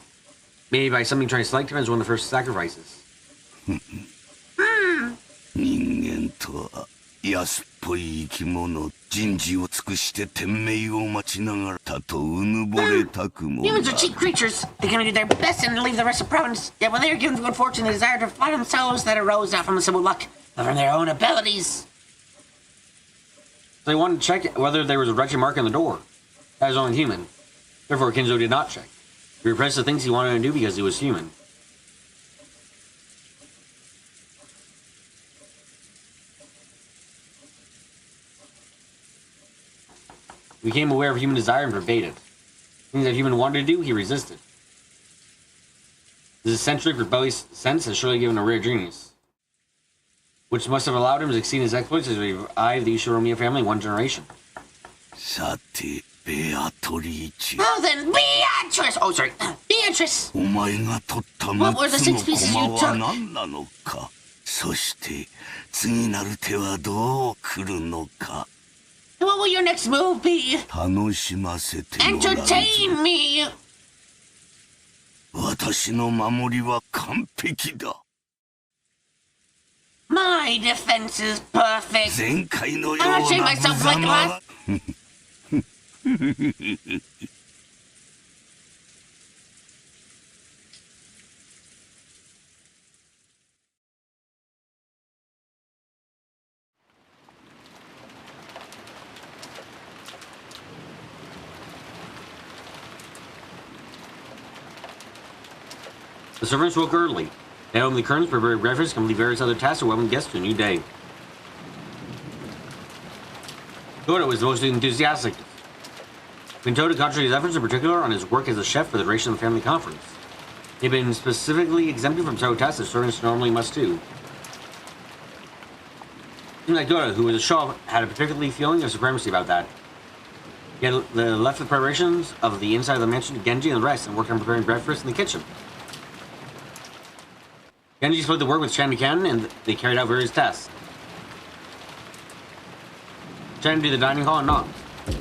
Speaker 1: Maybe by something trying to select him as one of the first sacrifices.
Speaker 6: Humans are cheap creatures. They can do their best and leave the rest of providence. Yet when they are given the good fortune, they desire to flatter themselves that arose not from the simple luck, but from their own abilities.
Speaker 1: So he wanted to check whether there was a wretched mark on the door. That was only human. Therefore, Kinzo did not check. He repressed the things he wanted to do because he was human. He became aware of human desire and forbade it. Things that human wanted to do, he resisted. His eccentric, rebellious sense has surely given a rare genius, which must have allowed him to succeed in his exploits as he revived the Ishiromia family in one generation.
Speaker 6: Well then, Beatrice! Oh, sorry. Beatrice! What were the 6 pieces you took? What will your next move be? Entertain me! My defense is perfect. I'm not showing myself like last.
Speaker 1: The servants woke early. They opened the curtains, prepared breakfast, complete various other tasks, and welcomed guests to a new day. Toda was the most enthusiastic. When Toda concentrated his efforts in particular on his work as a chef for the duration of the family conference. He had been specifically exempted from several tasks that servants normally must do. It seemed like Toda, who was a chef, had a particular feeling of supremacy about that. He had left the preparations of the inside of the mansion to Genji and the rest and worked on preparing breakfast in the kitchen. Genji split the work with Shannon and they carried out various tasks. Shannon did the dining hall and knocked.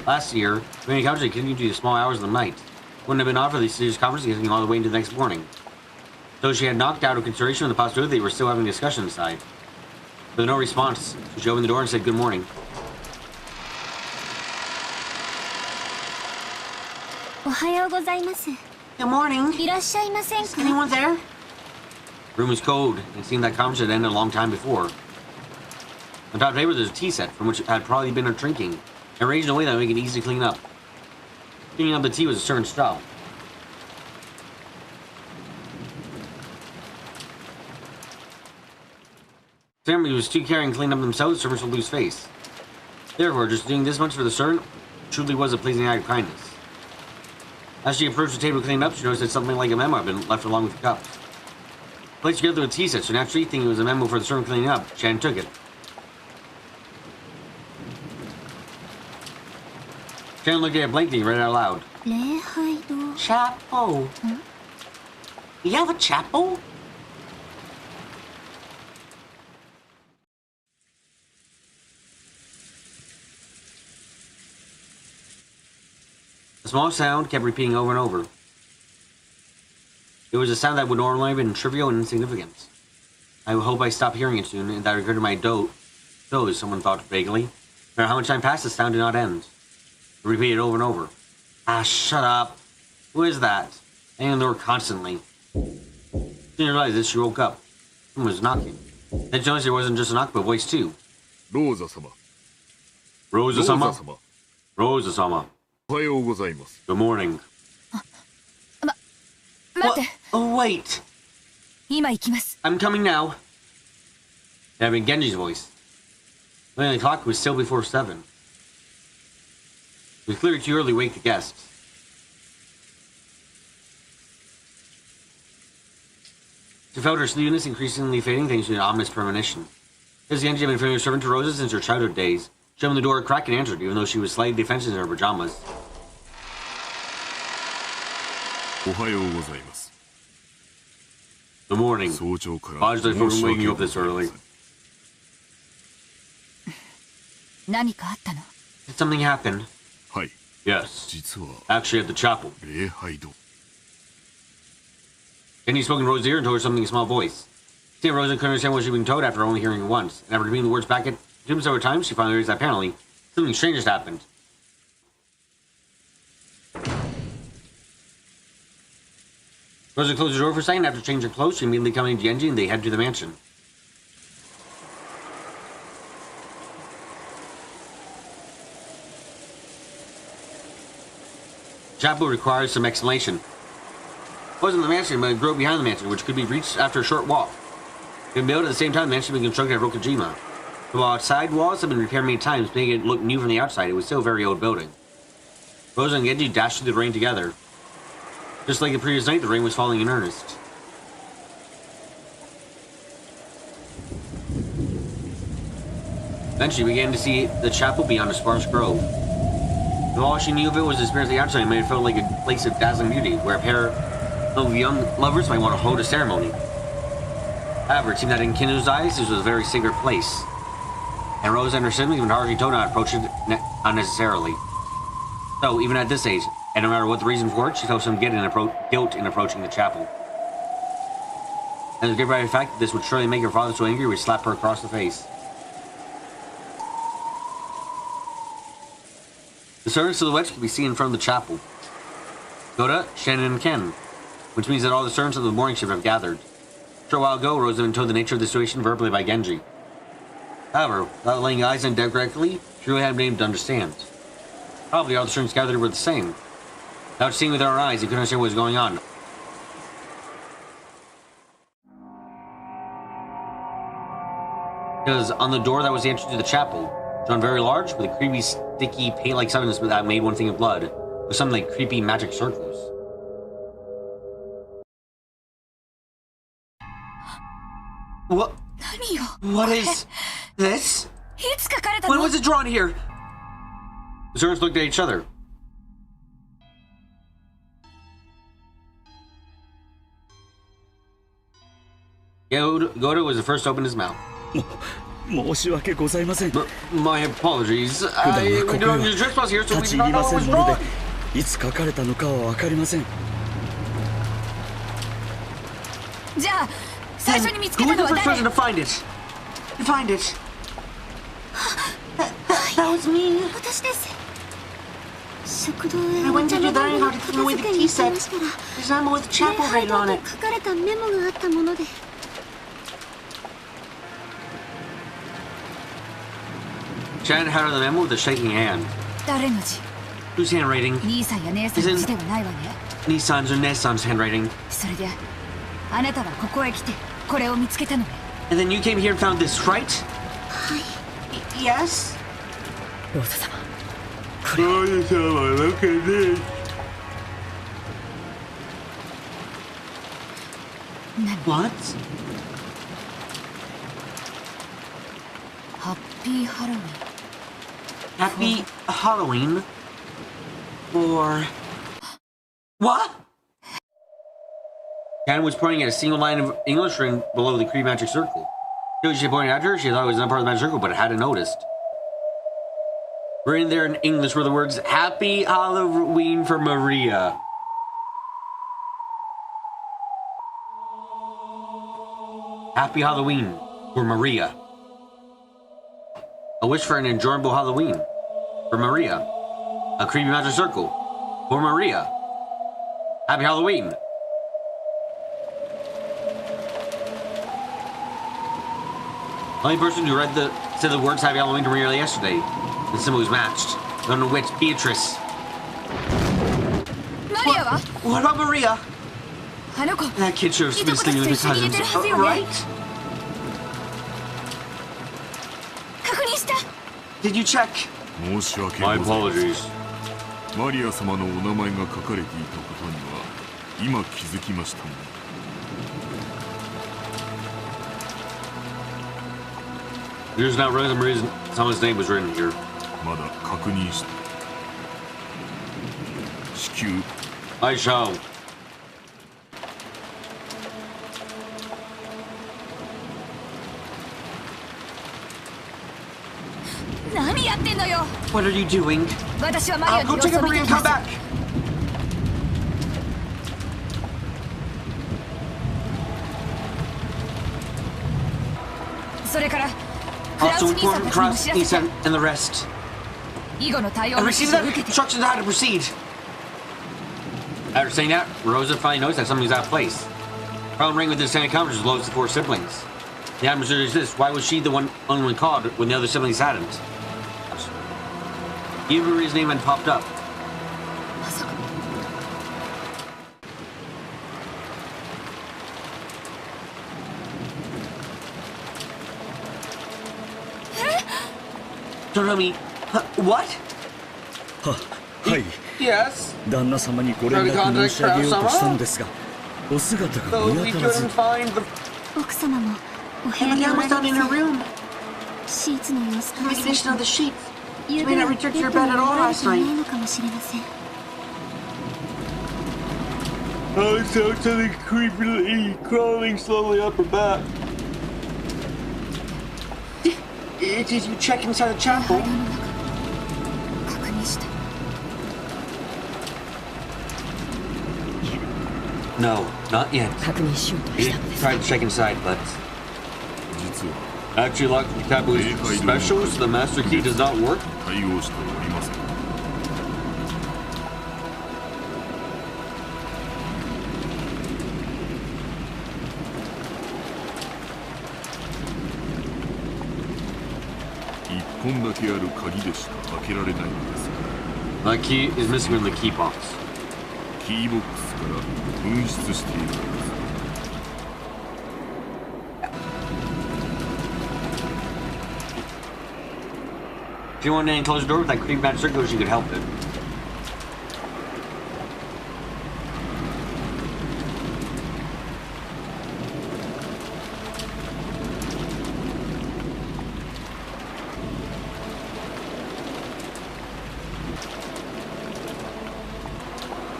Speaker 1: Last year, many couches continued to the small hours of the night. Wouldn't have been odd for the serious conference getting all the way into the next morning. So she had knocked out of consideration of the possibility they were still having a discussion inside. With no response, so she opened the door and said good morning.
Speaker 6: Good morning. Is anyone there?
Speaker 1: The room was cold, and it seemed that conference had ended a long time before. On top of the table, there's a tea set from which had probably been her drinking, and arranged in a way that would make it easy to clean up. Cleaning up the tea was a servant's job. Family was too caring cleaning up themselves, servants would lose face. Therefore, just doing this much for the servant truly was a pleasing act of kindness. As she approached the table to clean up, she noticed that something like a memo had been left along with the cups. Placed together with tea set, so naturally thinking it was a memo for the servant cleaning up, Shannon took it. Shannon looked at it blankly and read it out loud.
Speaker 6: Chapel. You have a chapel?
Speaker 1: A small sound kept repeating over and over. It was a sound that would normally have been trivial and insignificant. I hope I stop hearing it soon, and that recurred to my doze, someone thought vaguely. No matter how much time passed, the sound did not end. It repeated over and over. Ah, shut up. Who is that? Hanging on the door constantly. She realized this, she woke up. Someone was knocking. Then she noticed there wasn't just a knock, but a voice too. Rosa-sama?
Speaker 2: 様
Speaker 1: Rosa-sama.
Speaker 2: おはようございます
Speaker 1: Good morning.
Speaker 9: 待って
Speaker 1: Oh, wait.
Speaker 9: 今行きます
Speaker 1: I'm coming now. Having Genji's voice. When the clock was still before 7. It was clearly too early to wake the guests. She felt her sleepiness increasingly fading thanks to an ominous premonition. As Genji had been a familiar servant to Rosa since her childhood days, she opened the door a crack and answered, even though she was slightly defensive in her pajamas.
Speaker 2: おはようございます
Speaker 1: Good morning.
Speaker 2: 早朝から
Speaker 1: Apologize for
Speaker 2: 申し
Speaker 1: waking
Speaker 2: 訳
Speaker 1: you
Speaker 2: ご
Speaker 1: up
Speaker 2: ざ
Speaker 1: this
Speaker 2: いませ
Speaker 1: early.
Speaker 2: ん
Speaker 9: 何かあったの
Speaker 1: Did something happen?
Speaker 2: はい
Speaker 1: Yes.
Speaker 2: 実は
Speaker 1: Actually, at the chapel.
Speaker 2: 礼拝堂
Speaker 1: Genji spoke in Rosa's ear and told her something in a small voice. See, Rosa couldn't understand what she was being told after only hearing it once, and after repeating the words back at him several times, she finally realized that apparently something strange had happened. Rosa closed the door for a second. After changing her clothes, she immediately accompanied Genji and they headed to the mansion. Chapel requires some explanation. It wasn't the mansion, but a grove behind the mansion, which could be reached after a short walk. It had been built at the same time the mansion had been constructed at Rokujima. The outside walls had been repaired many times, making it look new from the outside. It was still a very old building. Rosa and Genji dashed through the rain together. Just like the previous night, the rain was falling in earnest. Then she began to see the chapel beyond a sparse grove. Though all she knew of it was the appearance of the outside, it made it feel like a place of dazzling beauty, where a pair of young lovers might want to hold a ceremony. However, it seemed that in Kinu's eyes, this was a very sacred place, and Rosa and her siblings would hardly told not to approach it unnecessarily. So, even at this age, and no matter what the reason for it, she felt some guilt in approaching the chapel. And the great by the fact that this would surely make her father so angry, he would slap her across the face. The certain silhouettes could be seen in front of the chapel. Goda, Shannon, and Ken, which means that all the servants of the morning shift have gathered. A short while ago, Rosa had been told the nature of the situation verbally by Genji. However, without laying eyes on them directly, she really hadn't been able to understand. Probably all the servants gathered were the same. Without seeing with our eyes, he couldn't understand what was going on. Because on the door that was the entrance to the chapel, drawn very large, with a creepy, sticky, paint-like substance that made one think of blood, with some like creepy magic circles. What? What is this? When was it drawn here? The servants looked at each other. Goda was the first to open his mouth.
Speaker 3: 申し訳ございません。
Speaker 1: My apologies.
Speaker 3: 普段は
Speaker 1: We
Speaker 3: ここ
Speaker 1: don't
Speaker 3: へ
Speaker 1: use trespass here, so
Speaker 3: 立
Speaker 1: we
Speaker 3: ち
Speaker 1: do
Speaker 3: 入り
Speaker 1: not
Speaker 3: ま
Speaker 1: know
Speaker 3: せ
Speaker 1: what was
Speaker 3: んもの
Speaker 1: drawn.
Speaker 3: でいつ書かれたのかは分かりません。
Speaker 9: じゃあ最初に見つけ
Speaker 1: Who
Speaker 9: た
Speaker 1: was
Speaker 9: の
Speaker 1: the
Speaker 9: は
Speaker 1: first
Speaker 9: 誰
Speaker 1: person to find it? To find it. That was me.
Speaker 5: 私です。食堂へ
Speaker 1: I
Speaker 5: お
Speaker 1: went
Speaker 5: 茶
Speaker 1: to
Speaker 5: の
Speaker 1: the
Speaker 5: 道
Speaker 1: dining
Speaker 5: 具を
Speaker 1: hall to
Speaker 5: 片
Speaker 1: clean away
Speaker 5: 付
Speaker 1: the
Speaker 5: けに
Speaker 1: tea
Speaker 5: 行きま
Speaker 1: set.
Speaker 5: したら
Speaker 1: There's an animal with
Speaker 5: 礼
Speaker 1: chapel
Speaker 5: 拝
Speaker 1: written
Speaker 5: 堂
Speaker 1: on
Speaker 5: と
Speaker 1: it.
Speaker 5: 書かれたメモがあったもので
Speaker 1: Shannon held out the memo with a shaking hand.
Speaker 9: 誰の字
Speaker 1: Whose handwriting?
Speaker 9: 兄さんや姉さんの字ではないわね
Speaker 1: Nissan's or Nessan's handwriting.
Speaker 9: それであなたはここへ来てこれを見つけたのね
Speaker 1: And then you came here and found this, right?
Speaker 5: はい
Speaker 1: Yes.
Speaker 8: ローザ様
Speaker 1: Oh, look at this.
Speaker 9: 何
Speaker 1: What?
Speaker 9: ハッピーハロウィン
Speaker 1: Happy Halloween? Or... What? Shannon was pointing at a single line of English written below the creepy magic circle. She pointed at her, she thought it was not part of the magic circle, but hadn't noticed. Written there in English were the words, Happy Halloween for Maria. Happy Halloween for Maria. A wish for an enjoyable Halloween for Maria. A creepy magic circle for Maria. Happy Halloween. The only person who said the words Happy Halloween to Maria yesterday And someone who's matched. On the witch, Beatrice. What about Maria? That kid should have been sleeping with his cousins. Right? Did you check?
Speaker 2: 申し訳
Speaker 1: My
Speaker 2: ございません
Speaker 1: apologies.
Speaker 2: マリア様のお名前が書かれていたことには今気づきましたね
Speaker 1: There's not really some reason someone's name was written here.
Speaker 2: まだ確認して至急
Speaker 1: I shall. What are you doing? Go check Maria and come back. Also inform Kraus, Ethan, and the rest. And receive that instructions on how to proceed. After saying that, Rosa finally noticed that something's out of place. Problem ring with this Santa conference was loads of 4 siblings. The atmosphere is this: why was she the only one called when the other siblings hadn't? Even Maria's name had popped up. Don't tell me. What?
Speaker 3: はい
Speaker 1: Yes.
Speaker 3: 旦那様にご連絡申し上げようとしたのですがお姿が
Speaker 1: So
Speaker 3: 見
Speaker 1: we
Speaker 3: 当たらず
Speaker 1: couldn't find the.
Speaker 5: 奥様もお部屋
Speaker 1: And
Speaker 5: に
Speaker 1: the
Speaker 5: お
Speaker 1: gun
Speaker 5: ら
Speaker 1: was
Speaker 5: れ
Speaker 1: down in her
Speaker 5: ません
Speaker 1: room.
Speaker 5: シーツの様子から
Speaker 1: The condition of the sheets.
Speaker 5: 夕
Speaker 1: She
Speaker 5: べ
Speaker 1: may
Speaker 5: は
Speaker 1: not
Speaker 5: ベ
Speaker 1: return to
Speaker 5: ッ
Speaker 1: your
Speaker 5: ド
Speaker 1: bed
Speaker 5: に
Speaker 1: at
Speaker 5: お
Speaker 1: all
Speaker 5: られ
Speaker 1: last
Speaker 5: ていない
Speaker 1: night.
Speaker 5: のかもしれません
Speaker 1: I saw something creepily crawling slowly up her back. Did you check inside the chapel?
Speaker 5: 確認した
Speaker 1: No, not yet.
Speaker 8: 確認しようと
Speaker 1: We
Speaker 8: したのです
Speaker 1: tried to check inside, but
Speaker 2: 実は
Speaker 1: actually locked the taboo is special, so the master key does not work.
Speaker 2: 対応しておりません 一本だけある鍵でしか開けられないのです
Speaker 1: The key is missing from the key box.
Speaker 2: キーボックスから紛失しているのです
Speaker 1: If you want to close the door with that creepy bad circle, she could help it.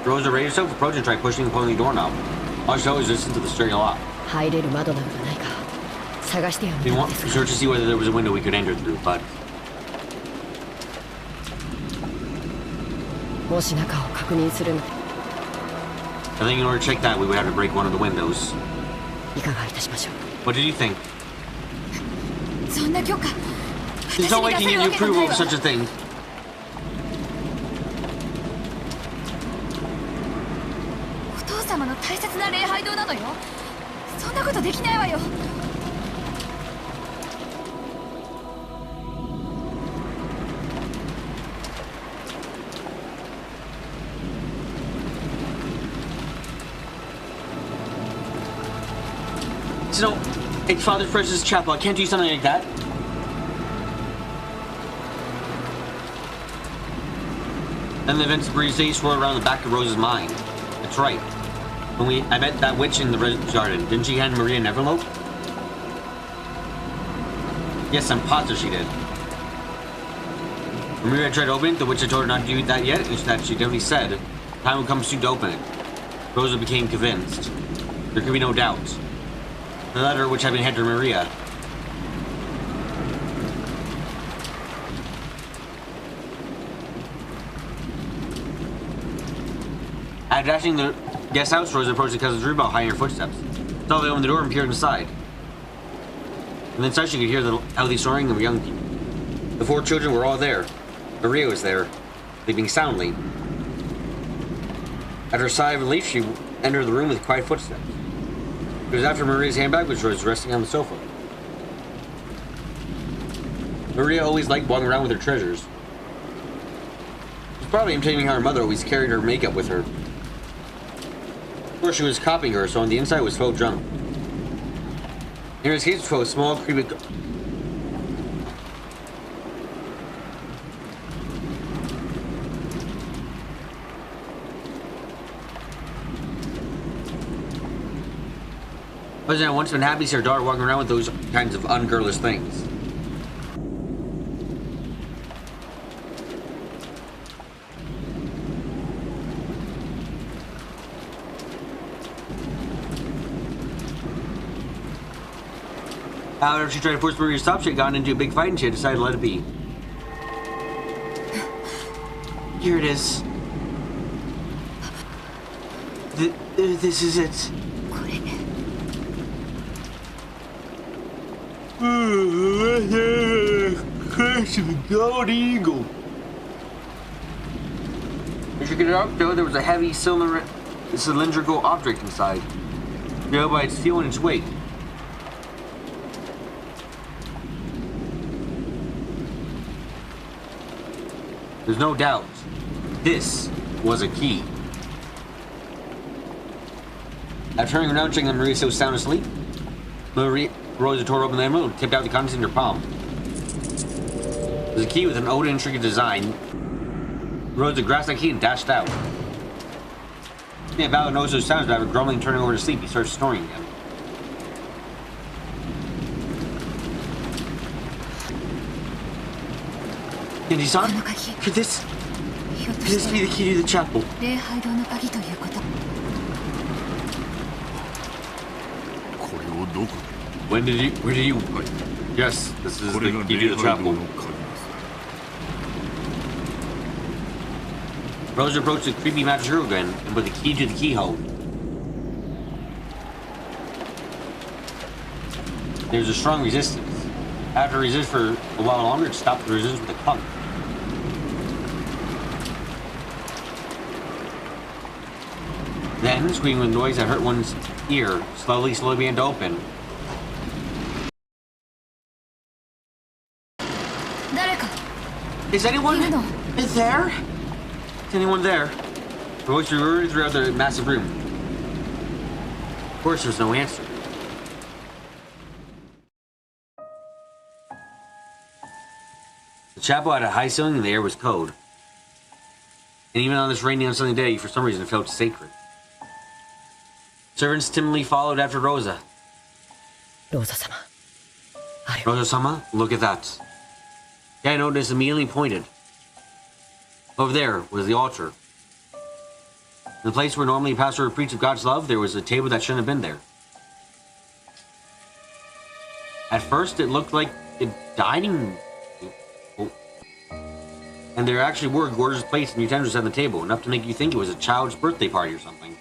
Speaker 1: Rosa raised herself, approached and tried pushing and pulling the doorknob. All she saw was resistance to the sturdy lock.
Speaker 8: 入れる窓などがないか探してはみ
Speaker 1: We
Speaker 8: たの
Speaker 1: want
Speaker 8: です
Speaker 1: to search to see whether there was a window we could enter through, but
Speaker 8: もし中を確認するの
Speaker 1: I think in order to check that, we would have to break one of the windows.
Speaker 8: いかがいたしましょう
Speaker 1: What did you think?
Speaker 5: そんな許可
Speaker 1: There's no way can you approve of such a thing.
Speaker 5: お父様の大切な礼拝堂なのよそんなことできないわよ
Speaker 1: So, it's Father Precious Chapel. I can't do something like that. Then the events of Breeze Day swirled around the back of Rose's mind. That's right. When I met that witch in the garden, didn't she hand Maria an envelope? Yes, I'm positive she did. When Maria tried to open it, the witch had told her not to do that yet, and that she definitely said time would come soon to open it. Rosa became convinced. There could be no doubt. The letter which had been handed to Maria. After dashing the guest house, Rosa approached the cousin's room while hiding her footsteps. So they opened the door and peered inside. And inside she could hear the healthy snoring of young people. The 4 children were all there. Maria was there, sleeping soundly. After a sigh of relief, she entered the room with quiet footsteps. It was after Maria's handbag, which was resting on the sofa. Maria always liked walking around with her treasures. Probably imitating how her mother always carried her makeup with her. Of course, she was copying her, so on the inside was faux junk. In this case, it was a small, creepy. President once been happy to see her daughter walking around with those kinds of ungirlish things. However, she tried to force Maria to stop. She had gotten into a big fight and she had decided to let it be. Here it is. This is it. Gold eagle. As you get it out, though, there was a heavy cylindrical object inside, held by its steel and its weight. There's no doubt, this was a key. After turning around, checking that Maria still sound asleep, Rosa tore open the envelope and tipped out the contents in her palm. It was a key with an old and intricate design. Rosa grasped that key and dashed out. Yeah, Val knows those sounds, but after grumbling and turning over to sleep, he started snoring again. Kenji-san? Could this be the key to the chapel? Where did you? Yes, this is the key to the chapel. Rosa approached the creepy magic again and put the key to the keyhole. There's a strong resistance. After resist for a while longer, it stopped the resistance with a clunk. Then, screaming with noise that hurt one's ear, slowly began to open. Is anyone there? Is anyone there? The voice reverberated throughout the massive room. Of course, there's no answer. The chapel had a high ceiling and the air was cold. And even on this rainy and sunny day, for some reason it felt sacred. Servants timidly followed after Rosa. Rosa-sama, look at that. Yeah, I noticed immediately pointed. Over there was the altar. In the place where normally a pastor would preach of God's love, there was a table that shouldn't have been there. At first, it looked like a dining table. And there actually were gorgeous plates and utensils at the table, enough to make you think it was a child's birthday party or something.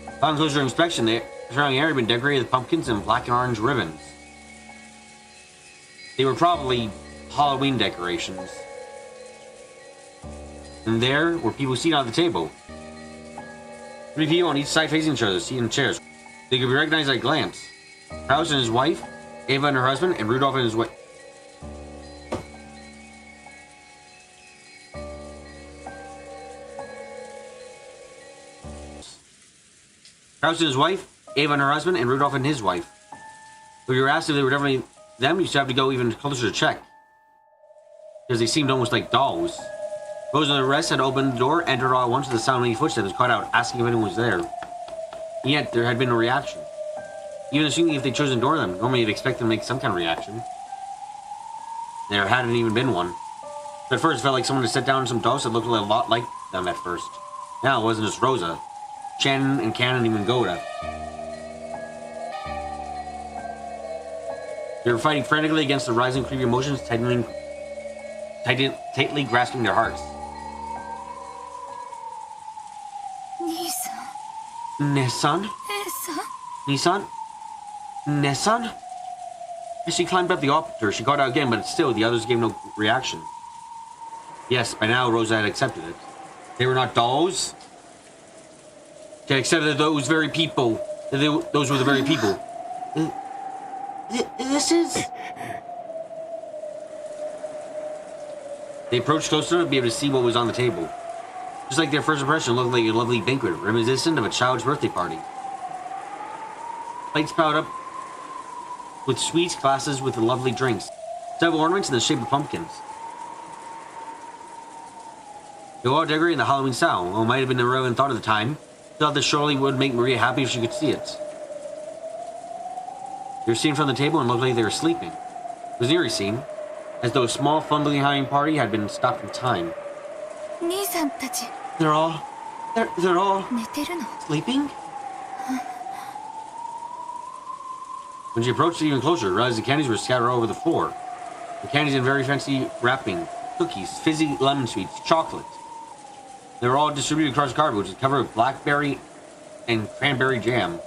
Speaker 1: Upon closer inspection, the surrounding area had been decorated with pumpkins and black and orange ribbons. They were probably Halloween decorations. And there were people seated on the table. 3 people on each side facing each other, seated in chairs. They could be recognized at a glance. Kraus and his wife, Ava and her husband, and Rudolph and his wife. Kraus and his wife, Ava and her husband, and Rudolph and his wife. If you were asked if they were definitely them, you should have to go even closer to check. Because they seemed almost like dolls. Those and the rest had opened the door, entered all at once with the sound of many footsteps, caught out, asking if anyone was there. And yet, there had been no reaction. Even assuming if they'd chosen to ignore them, normally you'd expect them to make some kind of reaction. There hadn't even been one. At first, it felt like someone had set down some dolls that looked a lot like them at first. Now, it wasn't just Rosa. Shannon and Cannon, even Goda. They were fighting frantically against the rising creepy emotions, tightly grasping their hearts. Nissan? Nissan? Nissan? As she climbed up the altar, she got out again, but still, the others gave no reaction. Yes, by now, Rosa had accepted it. They were not dolls. She had accepted those very people. Those were the very people. This is... They approached close enough to be able to see what was on the table. Just like their first impression, looked like a lovely banquet, reminiscent of a child's birthday party. Plates piled up with sweets, glasses with lovely drinks, several ornaments in the shape of pumpkins. They were all decorated in the Halloween style. Well, it might have been a relevant thought at the time. Thought this surely would make Maria happy if she could see it. They were seen from the table and looked like they were sleeping. It was an eerie scene, as though a small, fun-looking Halloween party had been stopped in time. They're all sleeping? When she approached it even closer, realized the candies were scattered all over the floor. The candies in very fancy wrapping, cookies, fizzy lemon sweets, chocolate. They were all distributed across the carpet, which is covered with blackberry and cranberry jam.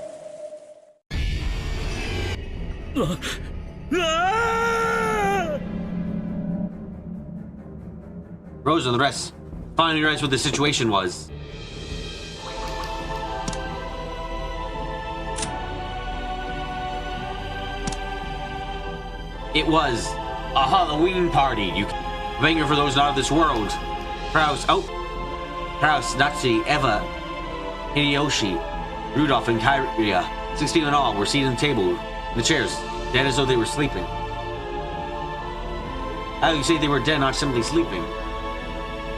Speaker 1: Rose and the rest finally realized what the situation was. It was a Halloween party. You banger for those not of this world. Kraus, Natsu, Eva, Hideyoshi, Rudolph, and Kyria, 16 in all, were seated at the table, in the chairs, dead as though they were sleeping. How do you say they were dead, not simply sleeping?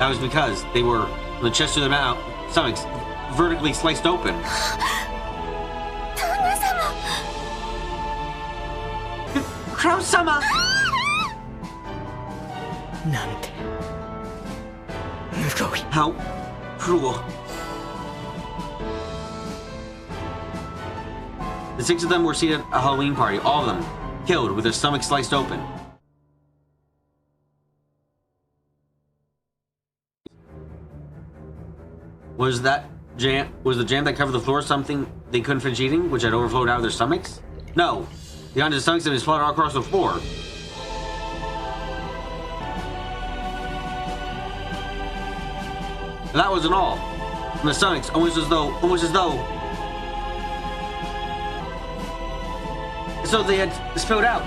Speaker 1: That was because they were, from the chest to their mouth, stomachs, vertically sliced open. Kraus-sama! How cruel. The 6 of them were seated at a Halloween party, all of them killed with their stomachs sliced open. Was the jam that covered the floor something they couldn't finish eating, which had overflowed out of their stomachs? No. The contents of stomachs had been splattered all across the floor. And that wasn't all. From the stomachs, almost as though they had spilled out.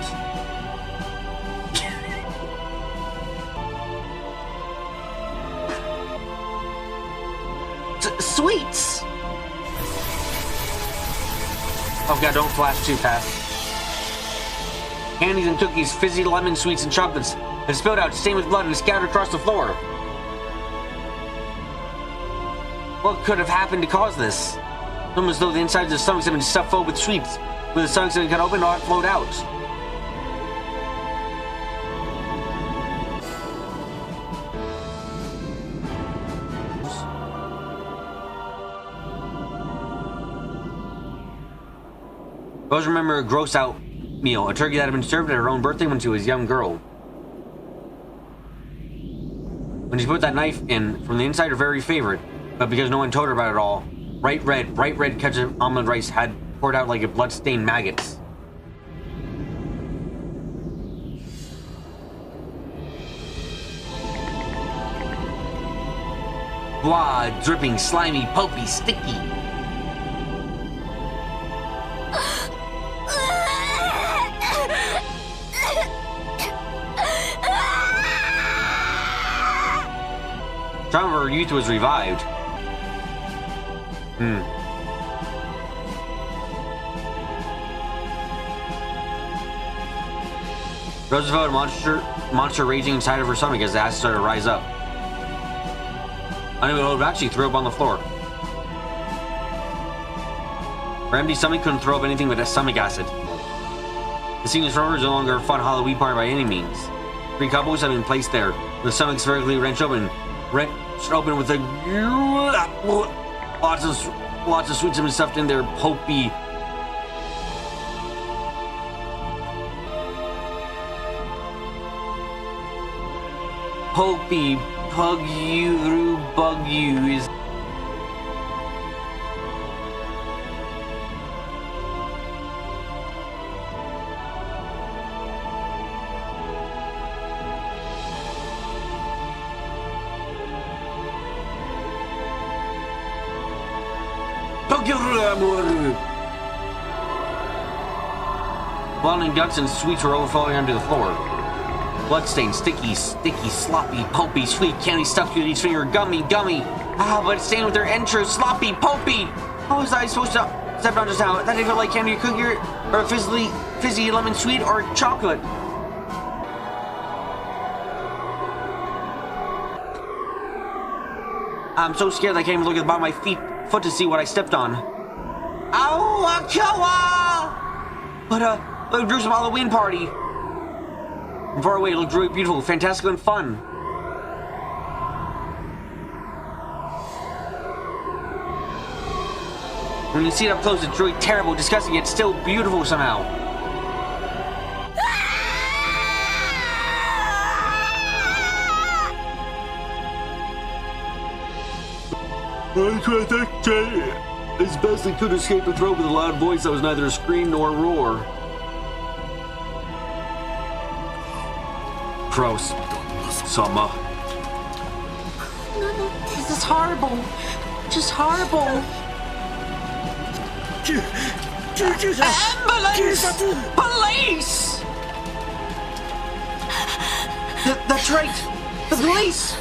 Speaker 1: Sweets! Oh god, don't flash too fast. Candies and cookies, fizzy lemon sweets and chocolates had spilled out, stained with blood, and scattered across the floor. What could have happened to cause this? Almost as though the insides of the stomachs had been stuffed full with sweets. When the stomachs had got open, all flowed out. Rose remembered a gross out meal, a turkey that had been served at her own birthday when she was a young girl. When she put that knife in, from the inside her very favorite, but because no one told her about it all, bright red ketchup almond rice had poured out like a blood-stained maggots. Blah, dripping, slimy, pulpy, sticky. Trauma of her youth was revived. Roosevelt felt a monster raging inside of her stomach as the acid started to rise up. Unable to hold back, she threw up on the floor. Her empty stomach couldn't throw up anything but stomach acid. The scene in front of her is no longer a fun Halloween party by any means. 3 couples have been placed there, with stomachs vertically wrenched open with a lots of sweets have been stuffed in their pulpy. Pulpy, bug you is. Blood and guts and sweets were overflowing onto the floor. Bloodstained, sticky, sloppy, pulpy, sweet candy stuffed with each finger, gummy. Ah, but it's stained with their entrails, sloppy, pulpy. How was I supposed to step on just now? That didn't feel like candy or cookie or fizzy lemon sweet or chocolate. I'm so scared I can't even look at the bottom of my foot to see what I stepped on. Ow, Akawa! But it drew some Halloween party. From far away, it looked really beautiful, fantastic, and fun. When you see it up close, it's really terrible, disgusting, yet still beautiful somehow. As best I could escape a throat with a loud voice that was neither a scream nor a roar. Gross. Sama.
Speaker 10: This is horrible. Just horrible. Ambulance! Police!
Speaker 1: That's right! The police!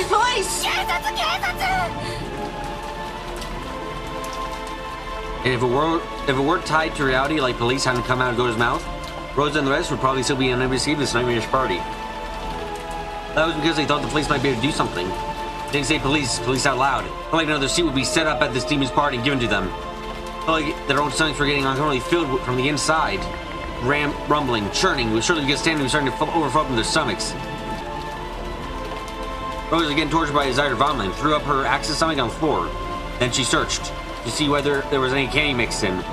Speaker 1: Police! And if it weren't tied to reality, like police hadn't come out of Goto's mouth, Rosa and the rest would probably still be unable to see this nightmarish party. That was because they thought the police might be able to do something. They didn't say police out loud. Felt like another seat would be set up at this demon's party and given to them. Felt like their own stomachs were getting uncomfortably filled from the inside. Rumbling, churning, it was surely because standing was starting to overflow from their stomachs. Rose, again tortured by a desire to vomit, and threw up her axis stomach on the floor. Then she searched to see whether there was any candy mixed in.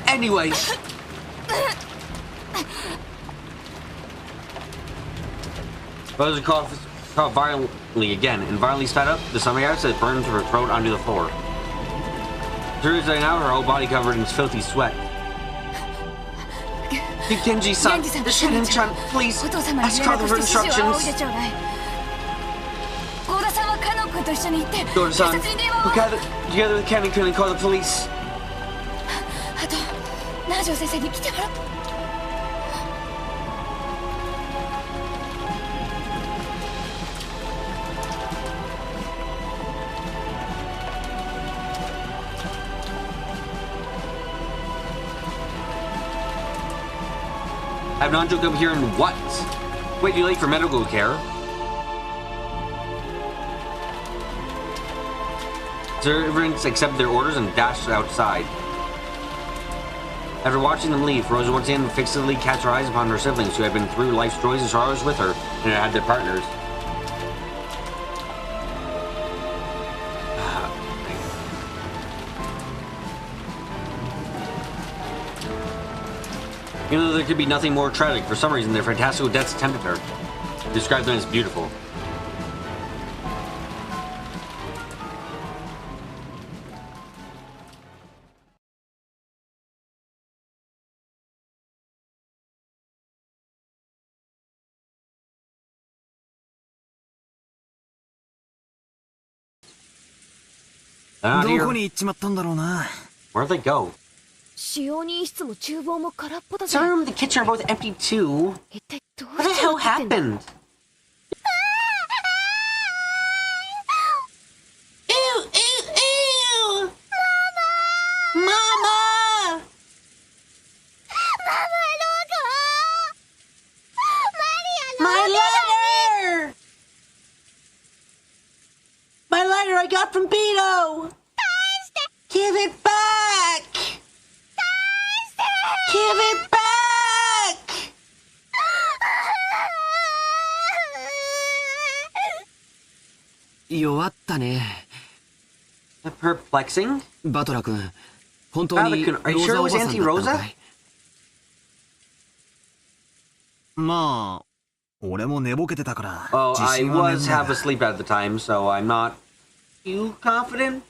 Speaker 1: Anyway. Rosa coughed violently again, and violently spat up the stomach acid that burned her throat onto the floor. Thursday now, her whole body covered in filthy sweat. Genji-san, Shannon-chan, please, ask Carter for instructions. Goto-san, together with Ken-kun and call the police. Have Nanjo come here and what? Wait, you late for medical care? Servants accepted their orders and dashed outside. After watching them leave, Rosa once again fixedly cast her eyes upon her siblings who had been through life's joys and sorrows with her and had their partners. Even though there could be nothing more tragic, for some reason their fantastical deaths tempted her. She described them as beautiful. Not here. Where'd they go? Some room, the kitchen are both empty too. What the hell happened? Ew, ew, ew! Mama! My letter! My letter I got from Beto! Give it back! Give it back!
Speaker 4: 弱ったね。
Speaker 6: Perplexing?
Speaker 4: バトラ君、本当に
Speaker 6: Are you sure it was Auntie
Speaker 4: ローザおばさんだったの
Speaker 6: Rosa?
Speaker 4: かい？
Speaker 3: まあ、俺も寝ぼけてたから、
Speaker 6: Oh,
Speaker 3: 自
Speaker 6: I
Speaker 3: 信はねえん
Speaker 6: was
Speaker 3: だ
Speaker 6: half
Speaker 3: が
Speaker 6: asleep at the time, so I'm not too confident.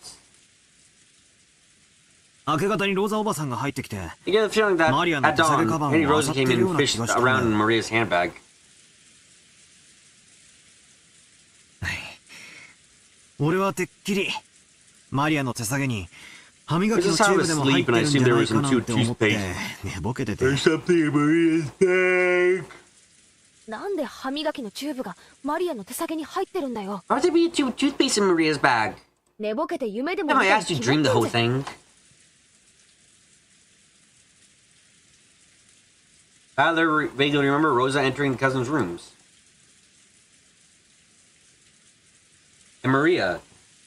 Speaker 3: 明け方にローザおばさんが入ってきて、
Speaker 6: You get the feeling that
Speaker 3: Maria
Speaker 6: at dawn,
Speaker 3: Natasha
Speaker 6: Auntie Rosa came and
Speaker 3: Kavan
Speaker 6: fished
Speaker 3: was
Speaker 6: around in Maria's handbag.
Speaker 3: 俺はてっきりマリアの手提げに歯磨きの
Speaker 6: This
Speaker 3: チ
Speaker 6: is how
Speaker 3: ュ
Speaker 6: I
Speaker 3: ー
Speaker 6: was
Speaker 3: ブでも入っ
Speaker 6: asleep,
Speaker 3: て
Speaker 6: and I
Speaker 3: るんじゃ
Speaker 6: assumed there
Speaker 3: ない
Speaker 6: was
Speaker 3: か
Speaker 6: some
Speaker 3: なって思って
Speaker 6: toothpaste.
Speaker 3: 寝ぼけてて。
Speaker 6: There's something in Maria's bag.
Speaker 11: なんで歯磨きのチューブがマリアの手提げに入ってるんだよ。
Speaker 6: Why would there be a toothpaste in Maria's bag?
Speaker 11: 寝ぼけて夢でも
Speaker 6: Have
Speaker 11: 見
Speaker 6: I
Speaker 11: たに
Speaker 6: asked you
Speaker 11: 決ま
Speaker 6: dream
Speaker 11: っ
Speaker 6: the
Speaker 11: てん
Speaker 6: whole
Speaker 11: じゃん。
Speaker 6: thing? Tyler vaguely remember Rosa entering the cousins' rooms. And Maria,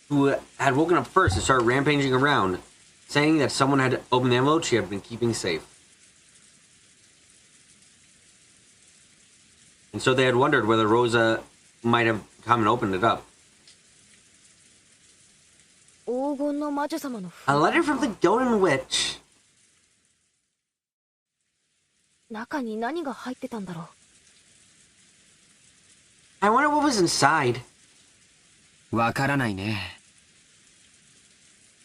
Speaker 6: who had woken up first and started rampaging around, saying that someone had opened the envelope she had been keeping safe. And so they had wondered whether Rosa might have come and opened it up.
Speaker 11: 黄金の魔女様の
Speaker 6: A letter from the Golden Witch.
Speaker 11: 中に何が入ってたんだろう。
Speaker 6: I wonder what was inside.
Speaker 4: わからないね。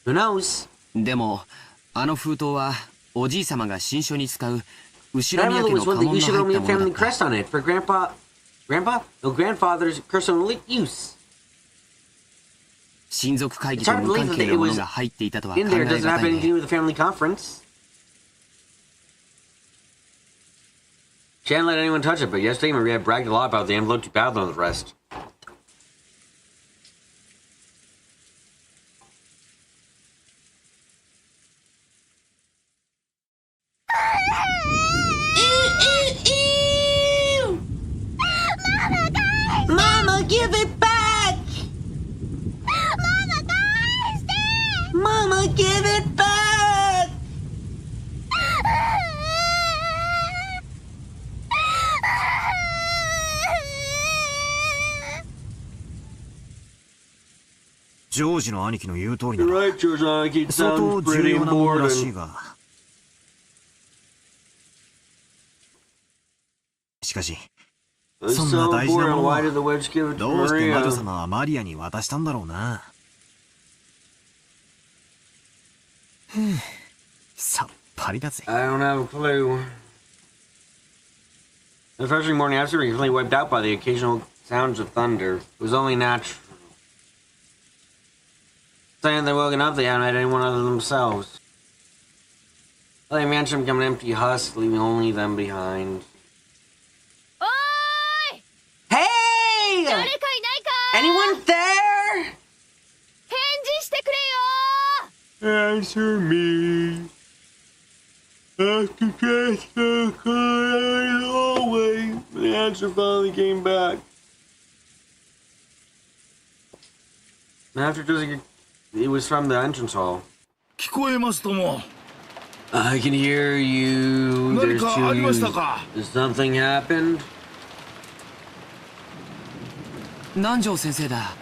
Speaker 6: Who knows?
Speaker 4: でも、あの封筒はおじい様が新書に使う後
Speaker 6: That
Speaker 4: ろ宮家
Speaker 6: envelope
Speaker 4: の
Speaker 6: was
Speaker 4: 家
Speaker 6: one of
Speaker 4: 紋
Speaker 6: the
Speaker 4: が入った
Speaker 6: Ushiro
Speaker 4: もの
Speaker 6: family
Speaker 4: だった。
Speaker 6: crest on it for grandfather's personal use.
Speaker 4: 親族会議と無関係のものが入っていたとは考え
Speaker 6: In there
Speaker 4: が
Speaker 6: doesn't have
Speaker 4: たい
Speaker 6: anything to do
Speaker 4: ね。
Speaker 6: with the family conference. She hadn't let anyone touch it, but yesterday Maria bragged a lot about the envelope to battle on the rest. Mama, give it back! Mama, give it back!
Speaker 3: "ジョージの兄貴の言う通りな
Speaker 6: You're
Speaker 3: ら
Speaker 6: right, George. It
Speaker 3: 相当
Speaker 6: sounds
Speaker 3: 重
Speaker 6: pretty
Speaker 3: 要なものらしい
Speaker 6: important.
Speaker 3: が、しかし
Speaker 6: It's
Speaker 3: そんな
Speaker 6: so
Speaker 3: 大事な
Speaker 6: important.
Speaker 3: もの
Speaker 6: Why did the
Speaker 3: は
Speaker 6: witch give it to
Speaker 3: どうして魔
Speaker 6: Maria?
Speaker 3: 女様はマリアに渡したんだろうな。さっぱりだぜ。
Speaker 6: I don't have a clue. The frustrating morning after, completely wiped out by the occasional sounds of thunder. It was only natural. Saying they woken up, they hadn't met anyone other than themselves. They mansion become an empty husk, leaving only them behind.
Speaker 11: おーい
Speaker 6: Hey!
Speaker 11: 誰かいないか
Speaker 6: Anyone there?
Speaker 11: 返事してくれよ
Speaker 6: Answer me. After just a cry away, the answer finally came back. And after just it was from the entrance hall.
Speaker 12: 聞こえますとも。
Speaker 6: I can hear you.
Speaker 12: 何
Speaker 6: There's
Speaker 12: かありました
Speaker 6: two.
Speaker 12: か。
Speaker 6: Did something happen?
Speaker 4: 南條先生だ。